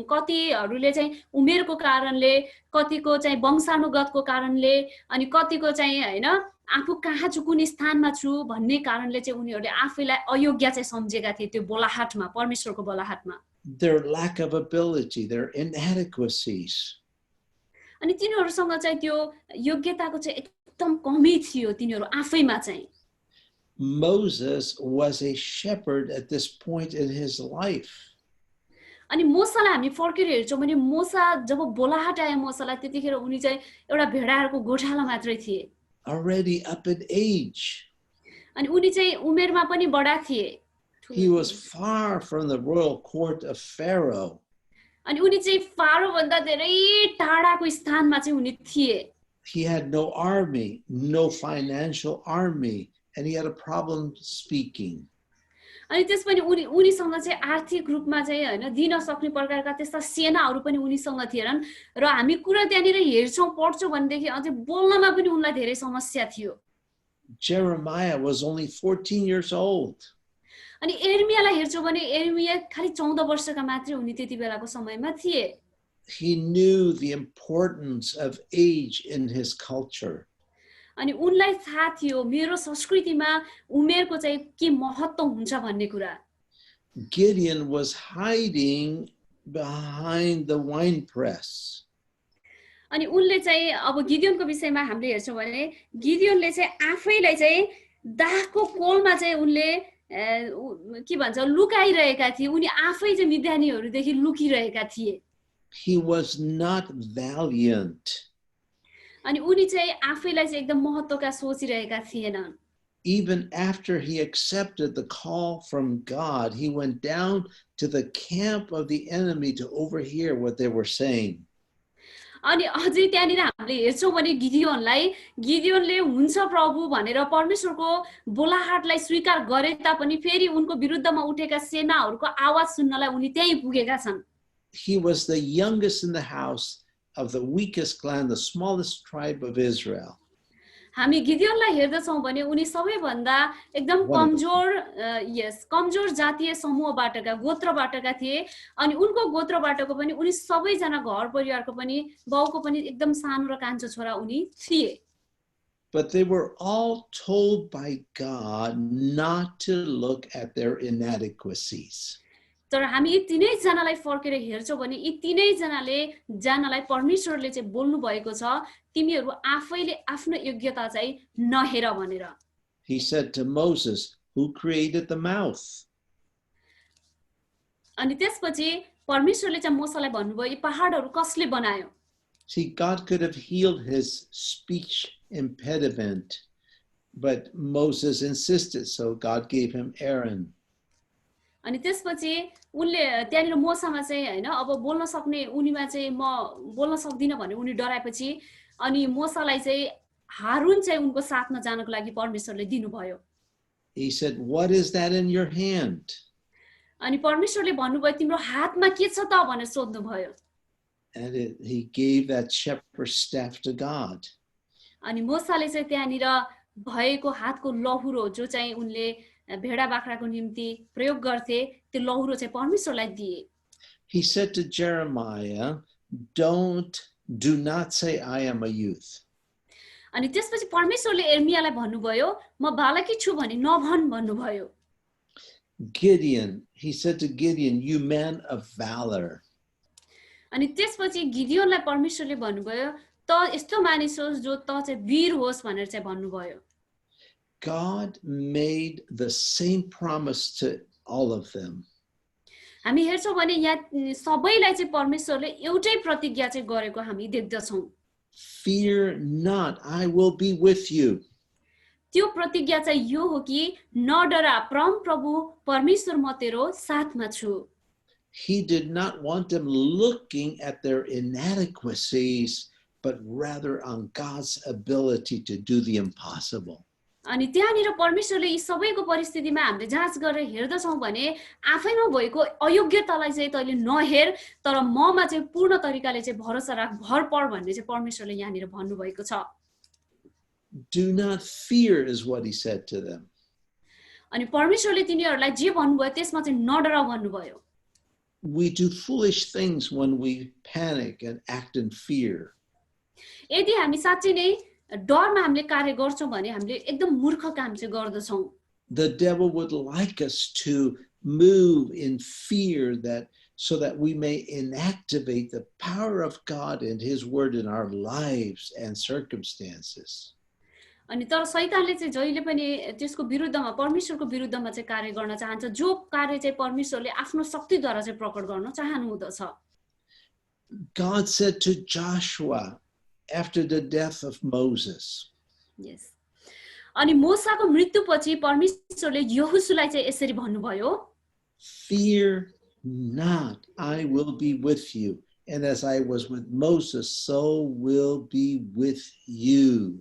कतिहरूले चाहिँ उमेरको कारणले, कतिको चाहिँ वंशानुगतको कारणले, अनि कतिको चाहिँ हैन आफू कहाँ छु, कुन स्थानमा छु भन्ने कारणले चाहिँ उनीहरूले आफैलाई अयोग्य चाहिँ सम्झेका थिए त्यो बोलाहाटमा, परमेश्वरको बोलाहाटमा. Their lack of ability, their inadequacies. अनि तिनीहरूसँग चाहिँ त्यो योग्यताको चाहिँ एकदम कमी थियो तिनीहरू आफैमा चाहिँ. Moses was a shepherd at this point in his life. अनि मोसालाई हामी फर्केर हेर्छौं भने मोसा जब बोलाहाट आयो मोसालाई त्यतिखेर उनी चाहिँ एउटा भेडाहरूको गोठाला मात्रै थिए. Already up in age. अनि उनी चाहिँ उमेरमा पनि बडा थिए. He was far from the royal court of Pharaoh. अनि उनी चाहिँ फारो भन्दा धेरै टाढाको स्थानमा चाहिँ उनी थिए. He had no army, no financial army, and he had a problem speaking. अनि त्यसपछि उनीसँग चाहिँ आर्थिक रूपमा चाहिँ हैन दिन सक्ने प्रकारका त्यस्ता सेनाहरू पनि उनीसँग थिएनन् र हामी कुरा त्यहाँनिर हेर्छौं पढ्छौं भनेदेखि अझै बोल्नमा पनि उनलाई धेरै समस्या थियो. Jeremiah was only 14 years old. अनि एर्मियालाई हेर्छौं भने एर्मिया खाली 14 वर्षका मात्रै उनी त्यति बेलाको समयमा थिए. He knew the importance of age in his culture. अनि उनलाई थाहा थियो मेरो संस्कृतिमा उमेरको चाहिँ के महत्त्व हुन्छ भन्ने कुरा. Gideon was hiding behind the wine press. अनि उनले चाहिँ अब गिदियोनको विषयमा हामीले हेर्छौं भने गिदियोनले चाहिँ आफैलाई चाहिँ दाखको कोलमा चाहिँ उनले के भन्छ लुकाइरहेका थिए. उनी आफै चाहिँ मिद्यानीहरुदेखि लुकिरहेका थिए. He was not valiant. अनि उनी चाहिँ आफैलाई चाहिँ एकदम महत्त्वका सोचिरहेका थिएनन्. Even after he accepted the call from God, he went down to the camp of the enemy to overhear what they were saying. अनि अझै त्यहाँनिर हामीले हेर्छौं भने गिदियोनले हुन्छ प्रभु भनेर परमेश्वरको बोलाहाटलाई स्वीकार गरे तापनि फेरि उनको विरुद्धमा उठेका सेनाहरूको आवाज सुन्नलाई उनी त्यही पुगेका छन्. He was the youngest in the house of the weakest clan, the smallest tribe of Israel. हामी गिदियोनलाई हेर्दछौं भने उनी सबैभन्दा एकदम कमजोर जातीय समूहबाटका गोत्रबाटका थिए. अनि उनको गोत्रबाटको पनि उनी सबैजना घर परिवारको पनि बाउको पनि एकदम सानो र कान्छो छोरा उनी थिए. But they were all told by God not to look at their inadequacies. तर हामी यी तीनैजनालाई फर्केर हेर्छौं भने यी तीनैजनालाई परमेश्वरले चाहिँ बोल्नु भएको छ तिमीहरू आफैले आफ्नो योग्यता चाहिँ नहेर भनेर. He said to Moses, who created the mouth? अनि त्यसपछि परमेश्वरले चाहिँ मोसालाई भन्नुभयो यी पहाडहरू कसले बनायो? See, God could have healed his speech impediment, but Moses insisted, so God gave him Aaron. अनि त्यसपछि उनले त्यहाँनिर मोसामा चाहिँ हैन अब बोल्न सक्ने उनीमा चाहिँ म बोल्न सक्दिन भने उनी डराएपछि अनि मोसालाई चाहिँ हारून चाहिँ उनको साथमा जानको लागि परमेश्वरले दिनुभयो. He said, what is that in your hand? अनि परमेश्वरले भन्नुभयो तिम्रो हातमा के छ त भनेर सोध्नुभयो. And he gave that shepherd's staff to God. अनि मोसाले चाहिँ त्यहाँनिर भएको हातको लहुरो जो चाहिँ उनले भेडा बाख्राको निम्ति प्रयोग गर्थे त्यो लहुरो चाहिँ परमेश्वरलाई दिए. He said to Jeremiah, do not say I am a youth. अनि त्यसपछि परमेश्वरले एर्मियालाई भन्नुभयो म बालकी छु भनी नभन् भन्नुभयो. Gideon, he said to Gideon, you man of valor. अनि त्यसपछि गिदियोनलाई परमेश्वरले भन्नुभयो त यस्तो मानिस होस् जो त चाहिँ वीर होस् भनेर चाहिँ भन्नुभयो. God made the same promise to all of them. हामी हेर्छौं भने यहाँ सबैलाई चाहिँ परमेश्वरले एउटै प्रतिज्ञा चाहिँ गरेको हामी देख्दछौं. Fear not, I will be with you. त्यो प्रतिज्ञा चाहिँ यो हो कि नडरा परम प्रभु परमेश्वर म तेरो साथमा छु. He did not want them looking at their inadequacies, but rather on God's ability to do the impossible. अनि त्यहाँनिर परमेश्वरले यी सबैको परिस्थितिमा हामीले जाँच गरेर हेर्दछौं भने आफैमा भएको अयोग्यतालाई चाहिँ तैले नहेर तर ममा चाहिँ पूर्ण तरिकाले चाहिँ भरोसा राख भर पर भन्ने चाहिँ परमेश्वरले यहाँनिर भन्नुभएको छ. Do not fear is what he said to them. अनि परमेश्वरले तिनीहरूलाई जे भन्नुभयो त्यसमा चाहिँ नडरा भन्नुभयो. We do foolish things when we panic and act in fear. यदि हामी साच्चै नै डरमा हामीले कार्य गर्छौं भने हामीले एकदम मूर्ख काम चाहिँ गर्दछौं. The devil would like us to move in fear so that we may inactivate the power of God and his word in our lives and circumstances. अनि तर शैतानले चाहिँ जहिले पनि त्यसको विरुद्धमा परमेश्वरको विरुद्धमा चाहिँ कार्य गर्न चाहन्छ जो कार्य चाहिँ परमेश्वरले आफ्नो शक्तिद्वारा चाहिँ प्रकट गर्न चाहनुहुँदछ. God said to Joshua after the death of Moses. Yes. अनि मोसाको मृत्युपछि परमेश्वरले यहोशुलाई चाहिँ यसरी भन्नुभयो. Fear not, I will be with you, and as I was with Moses, so will be with you.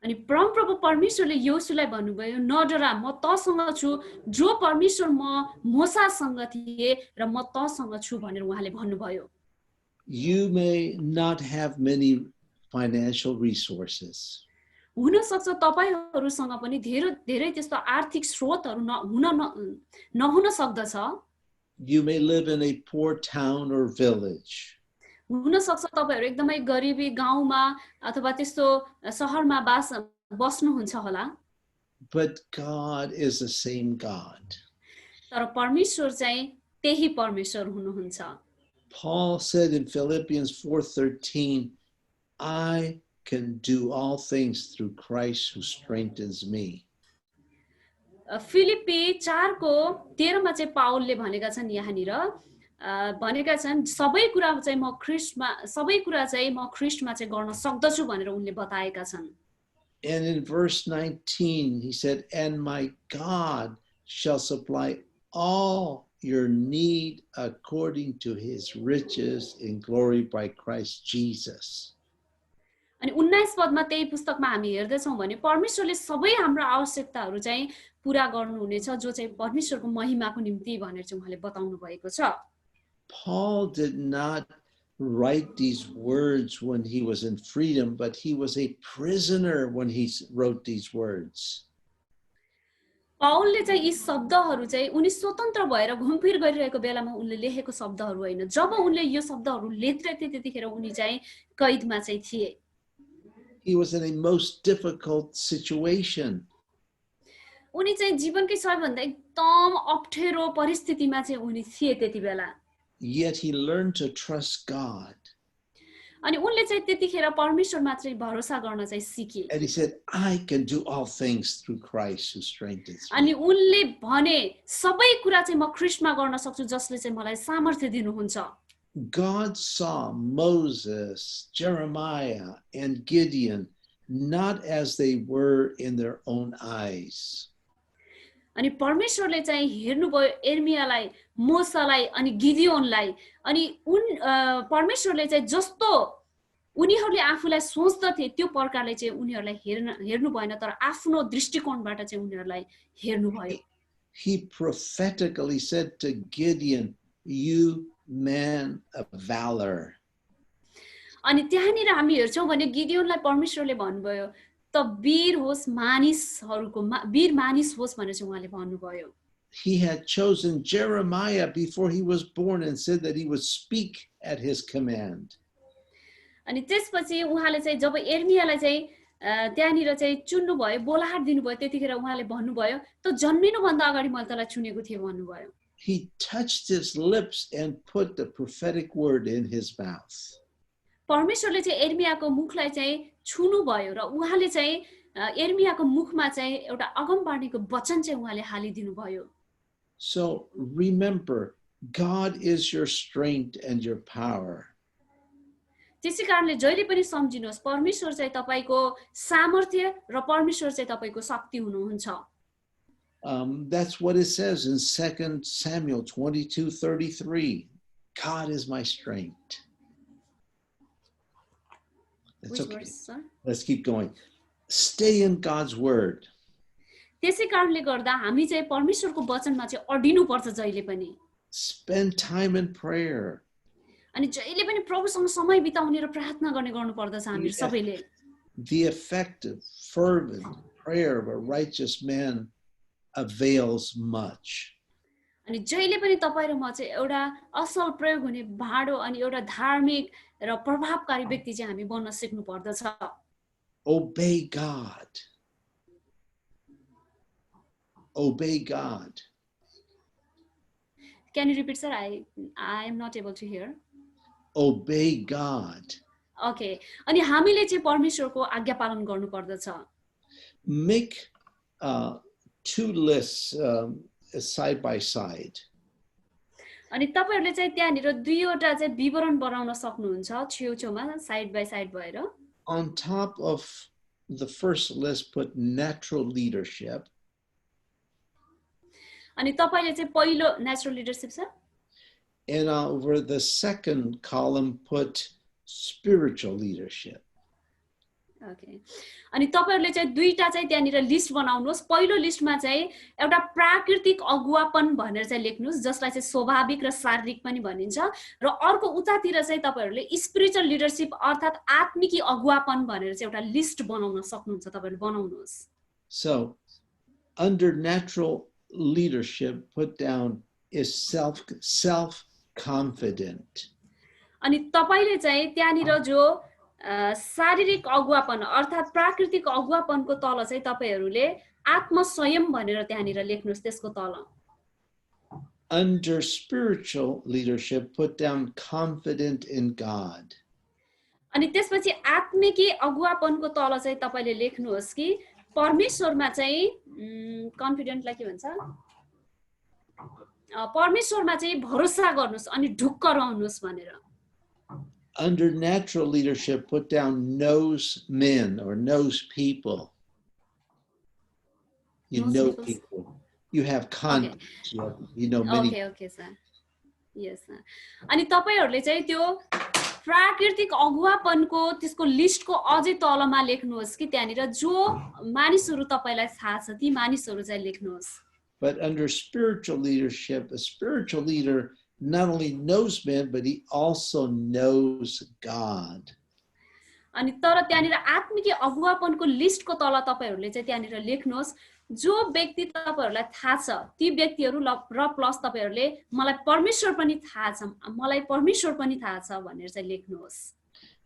अनि परम प्रभु परमेश्वरले यहोशुलाई भन्नुभयो नडरा म तसँग छु जो परमेश्वर म मोसासँग थिए र म तसँग छु भनेर उहाँले भन्नुभयो. You may not have many financial resources. हुन सक्छ तपाईहरुसँग पनि धेरै त्यस्तो आर्थिक स्रोतहरु नहुन सक्दछ. You may live in a poor town or village. हुन सक्छ तपाईहरु एकदमै गरिबी गाउँमा अथवा त्यस्तो शहरमा बस्नुहुन्छ होला. But God is the same God. तर परमेश्वर चाहिँ त्यही परमेश्वर हुनुहुन्छ. Paul said in Philippians 4:13, I can do all things through Christ who strengthens me. फिलिप्पी 4:13 मा चाहिँ पाउलले भनेका छन् यहाँनिर भनेका छन् सबै कुरा चाहिँ म ख्रीष्टमा चाहिँ गर्न सक्दछु भनेर उनले बताएका छन्. And in verse 19 he said, and my God shall supply all your need according to his riches in glory by Christ Jesus. अनि 19 पदमा त्यही पुस्तकमा हामी हेर्दैछौं भने परमेश्वरले सबै हाम्रो आवश्यकताहरू चाहिँ पूरा गर्नुहुनेछ जो चाहिँ परमेश्वरको महिमाको निम्ति भनेर चाहिँ उहाँले बताउनु भएको छ. Paul did not write these words when he was in freedom, but he was a prisoner when he wrote these words. पाउलले चाहिँ यी शब्दहरू चाहिँ उनी स्वतन्त्र भएर घुमफिर गरिरहेको बेलामा उनले लेखेको शब्दहरू होइन. जब उनले यो शब्दहरू लेख्दै थिए त्यतिखेर उनी चाहिँ कैदमा चाहिँ थिए. He was in a most difficult situation. उनी चाहिँ जीवनकै सबैभन्दा एकदम अप्ठ्यारो परिस्थितिमा चाहिँ उनी थिए त्यति बेला. Yet he learned to trust God. अनि उनले चाहिँ त्यतिखेर परमेश्वरमा चाहिँ भरोसा गर्न चाहिँ सिके. And he said, I can do all things through Christ who strengthens me. अनि उनले भने सबै कुरा चाहिँ म ख्रीष्टमा गर्न सक्छु जसले चाहिँ मलाई सामर्थ्य दिनुहुन्छ. God saw Moses, Jeremiah, and Gideon not as they were in their own eyes. अनि परमेश्वरले चाहिँ हेर्नुभयो एर्मियालाई, मोसालाई अनि गिदियोनलाई अनि परमेश्वरले चाहिँ जस्तो उनीहरूले आफूलाई सोच्दथे त्यो प्रकारले चाहिँ उनीहरूलाई हेर्नु भएन तर आफ्नो दृष्टिकोणबाट चाहिँ उनीहरूलाई हेर्नुभयो. He prophetically said to Gideon, you man of valor. अनि त्यहाँनिर हामी हेर्छौं भने गिदियोनलाई परमेश्वरले भन्नुभयो त वीर होस् मानिसहरुको वीर मानिस होस् भनेर चाहिँ उहाँले भन्नुभयो. He had chosen Jeremiah before he was born and said that he would speak at his command. अनि त्यसपछि उहाँले चाहिँ जब एर्मियालाई चाहिँ त्यहाँनिर चाहिँ चुन्नुभयो, बोलाहाट दिनुभयो, त्यतिखेर उहाँले भन्नुभयो त जन्मिनुभन्दा अगाडि मैले तँलाई चुनेको थिएँ भन्नुभयो। He touched his lips and put the prophetic word in his mouth. परमेश्वरले चाहिँ एर्मियाको मुखलाई चाहिँ छुनुभयो र उहाँले चाहिँ एर्मियाको मुखमा चाहिँ एउटा अगमवाणीको वचन चाहिँ उहाँले हालिदिनु भयो। So remember, God is your strength and your power. त्यसै कारणले जहिले पनि सम्झिनुहोस् परमेश्वर चाहिँ तपाईको सामर्थ्य र परमेश्वर चाहिँ तपाईको शक्ति हुनुहुन्छ। That's what it says in 2 Samuel 22:33. God is my strength. That's Which okay. verse, sir? Let's keep going. Stay in God's word. त्यसै कारणले गर्दा हामी चाहिँ परमेश्वरको वचनमा चाहिँ अडिनु पर्छ जहिले पनि। Spend time in prayer. अनि जहिले पनि प्रभुसँग समय बिताउने र प्रार्थना गर्ने गर्नुपर्दछ हामी सबैले। The effective, fervent prayer of a righteous man avails much. अनि जहिले पनि तपाईँ र म चाहिँ एउटा असल प्रयोग हुने भाडो अनि एउटा धार्मिक र प्रभावकारी व्यक्ति चाहिँ हामी बन्न सिक्नु पर्दछ। Obey God. Obey God. Can you repeat, sir? I am not able to hear. Obey God. Okay. अनि हामीले चाहिँ परमेश्वरको आज्ञा पालन गर्नु पर्दछ। Make two lists side by side. अनि तपाईहरुले चाहिँ त्यहाँनिर दुईवटा चाहिँ विवरण बनाउन सक्नुहुन्छ छेउछेउमा साइड बाइ साइड भएर। On top of the first list put natural leadership. अनि तपाईले चाहिँ पहिलो नेचुरल लिडरशिप छ। And over the second column put spiritual leadership. Okay. अनि तपाईहरुले चाहिँ दुईटा चाहिँ त्यहाँनिर लिस्ट बनाउनुहोस्। पहिलो लिस्टमा चाहिँ एउटा प्राकृतिक अगुवापन भनेर चाहिँ लेख्नुस् जसलाई चाहिँ स्वाभाविक र शारीरिक पनि भनिन्छ र अर्को उतातिर चाहिँ तपाईहरुले स्पिरिचुअल लिडरशिप अर्थात आत्मिकी अगुवापन भनेर चाहिँ एउटा लिस्ट बनाउन सक्नुहुन्छ। तपाईहरुले बनाउनुहोस्। So under natural leadership put down is self-confident. अनि तपाईले चाहिँ त्यहाँनिर जो शारीरिक अगुवापन अर्थात प्राकृतिक अगुवापनको तल चाहिँ तपाईहरुले आत्मस्वयं भनेर त्यहाँनिर लेख्नुस् त्यसको तल। Under spiritual leadership put down confident in God. अनि त्यसपछि आत्मिकी अगुवापनको तल चाहिँ तपाईले लेख्नुहोस् कि परमेश्वरमा चाहिँ कन्फिडेन्टलाई के भन्छ परमेश्वरमा चाहिँ भरोसा गर्नुस् अनि ढुक्क रहनुस् भनेर। Under natural leadership put down knows men or knows people. You know people. You have contacts. You know many. Okay, sir. Yes, sir. अनि तपाईहरुले चाहिँ त्यो प्राकृतिक अगुवापनको त्यसको लिस्टको अझै तलमा लेख्नुहोस् कि त्यहाँनिर जो मानिसहरु तपाईलाई थाहा छ ती मानिसहरु चाहिँ लेख्नुहोस्। But under spiritual leadership, a spiritual leader not only knows men, but he also knows God. अनि तर त्यहाँनिर आत्मिक अगुवापनको लिस्टको तल तपाईहरुले चाहिँ त्यहाँनिर लेख्नुहोस् जो व्यक्ति तपाईहरुलाई थाहा छ ती व्यक्तिहरु र प्लस तपाईहरुले मलाई परमेश्वर पनि थाहा छ मलाई परमेश्वर पनि थाहा छ भनेर चाहिँ लेख्नुहोस्।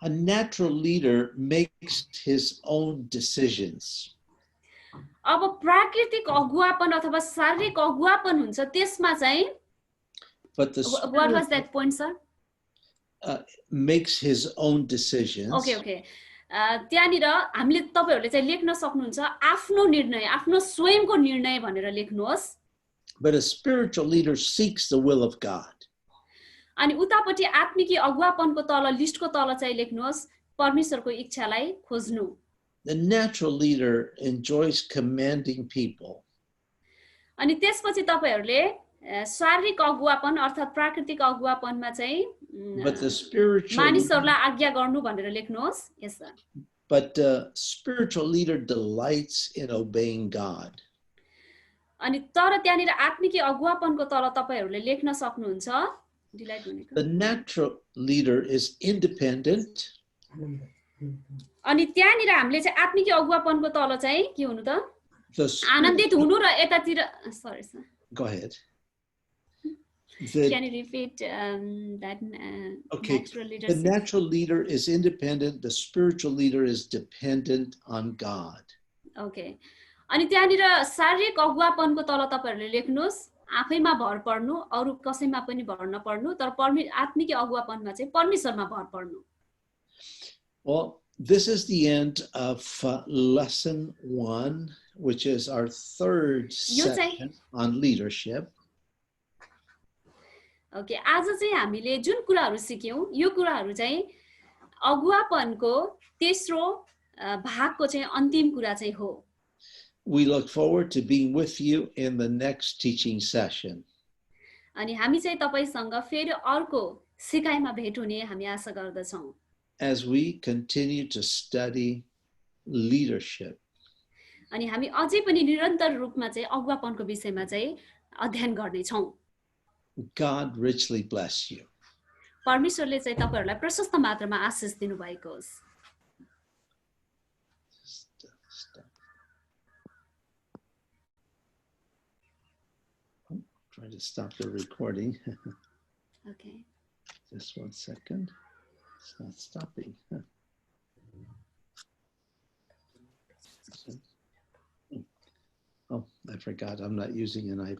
A natural leader makes his own decisions. अब प्राकृतिक अगुवापन अथवा शारीरिक अगुवापन हुन्छ त्यसमा चाहिँ But the what was that point, sir? Makes his own decisions. Okay. त्यहाँनिर हामीले तपाईहरुले चाहिँ लेख्न सक्नुहुन्छ आफ्नो निर्णय आफ्नो स्वयंको निर्णय भनेर लेख्नुहोस्। But a spiritual leader seeks the will of God. अनि उतापटि आत्मिकी अगुवापनको तल लिस्टको तल चाहिँ लेख्नुहोस् परमेश्वरको इच्छालाई खोज्नु। The natural leader enjoys commanding people. अनि त्यसपछि तपाईहरुले शारीरिक अगुवापन अर्थात प्राकृतिक अगुवापनमा चाहिँ मानिसहरुलाई आज्ञा गर्नु भनेर लेख्नुहोस्। यस sir. But the spiritual leader delights in obeying God. अनि तर त्यहाँनिर आत्मिकी अगुवापनको तल तपाईहरुले लेख्न सक्नुहुन्छ डिलाइट भनेको। The natural leader is independent. अनि त्यहाँनिर हामीले चाहिँ आत्मिकी अगुवापनको तल चाहिँ के हुनु त आनन्दित हुनु र यतातिर sorry sir. Go ahead. The, Can you repeat that okay, natural the leadership? natural leader is independent. The spiritual leader is dependent on God. Okay अनि त्यहाँनिर शारीरिक अगुवापनको तल तपाईहरुले लेख्नुस् आफैमा भर पर्नु अरु कसैमा पनि भर नपर्नु तर आत्मिक अगुवापनमा चाहिँ परमेश्वरमा भर पर्नु Well, this is the end of lesson 1, which is our third section on leadership. Okay आज चाहिँ हामीले जुन कुराहरु सिक्यौं यो कुराहरु चाहिँ अगुवापनको तेस्रो भागको चाहिँ अन्तिम कुरा चाहिँ हो We look forward to being with you in the next teaching session. अनि हामी चाहिँ तपाईसँग फेरि अर्को सिकाइमा भेट हुने हामी आशा गर्दछौं As we continue to study leadership. अनि हामी अझै पनि निरन्तर रूपमा चाहिँ अगुवापनको विषयमा चाहिँ अध्ययन गर्ने छौं God richly bless you. परमेश्वरले चाहिँ तपाईहरुलाई प्रशस्त मात्रामा आशीष दिनु भएको होस् Trying to stop the recording. Okay. Just 1 second. It's not stopping. Oh, I forgot. I'm not using an iPad.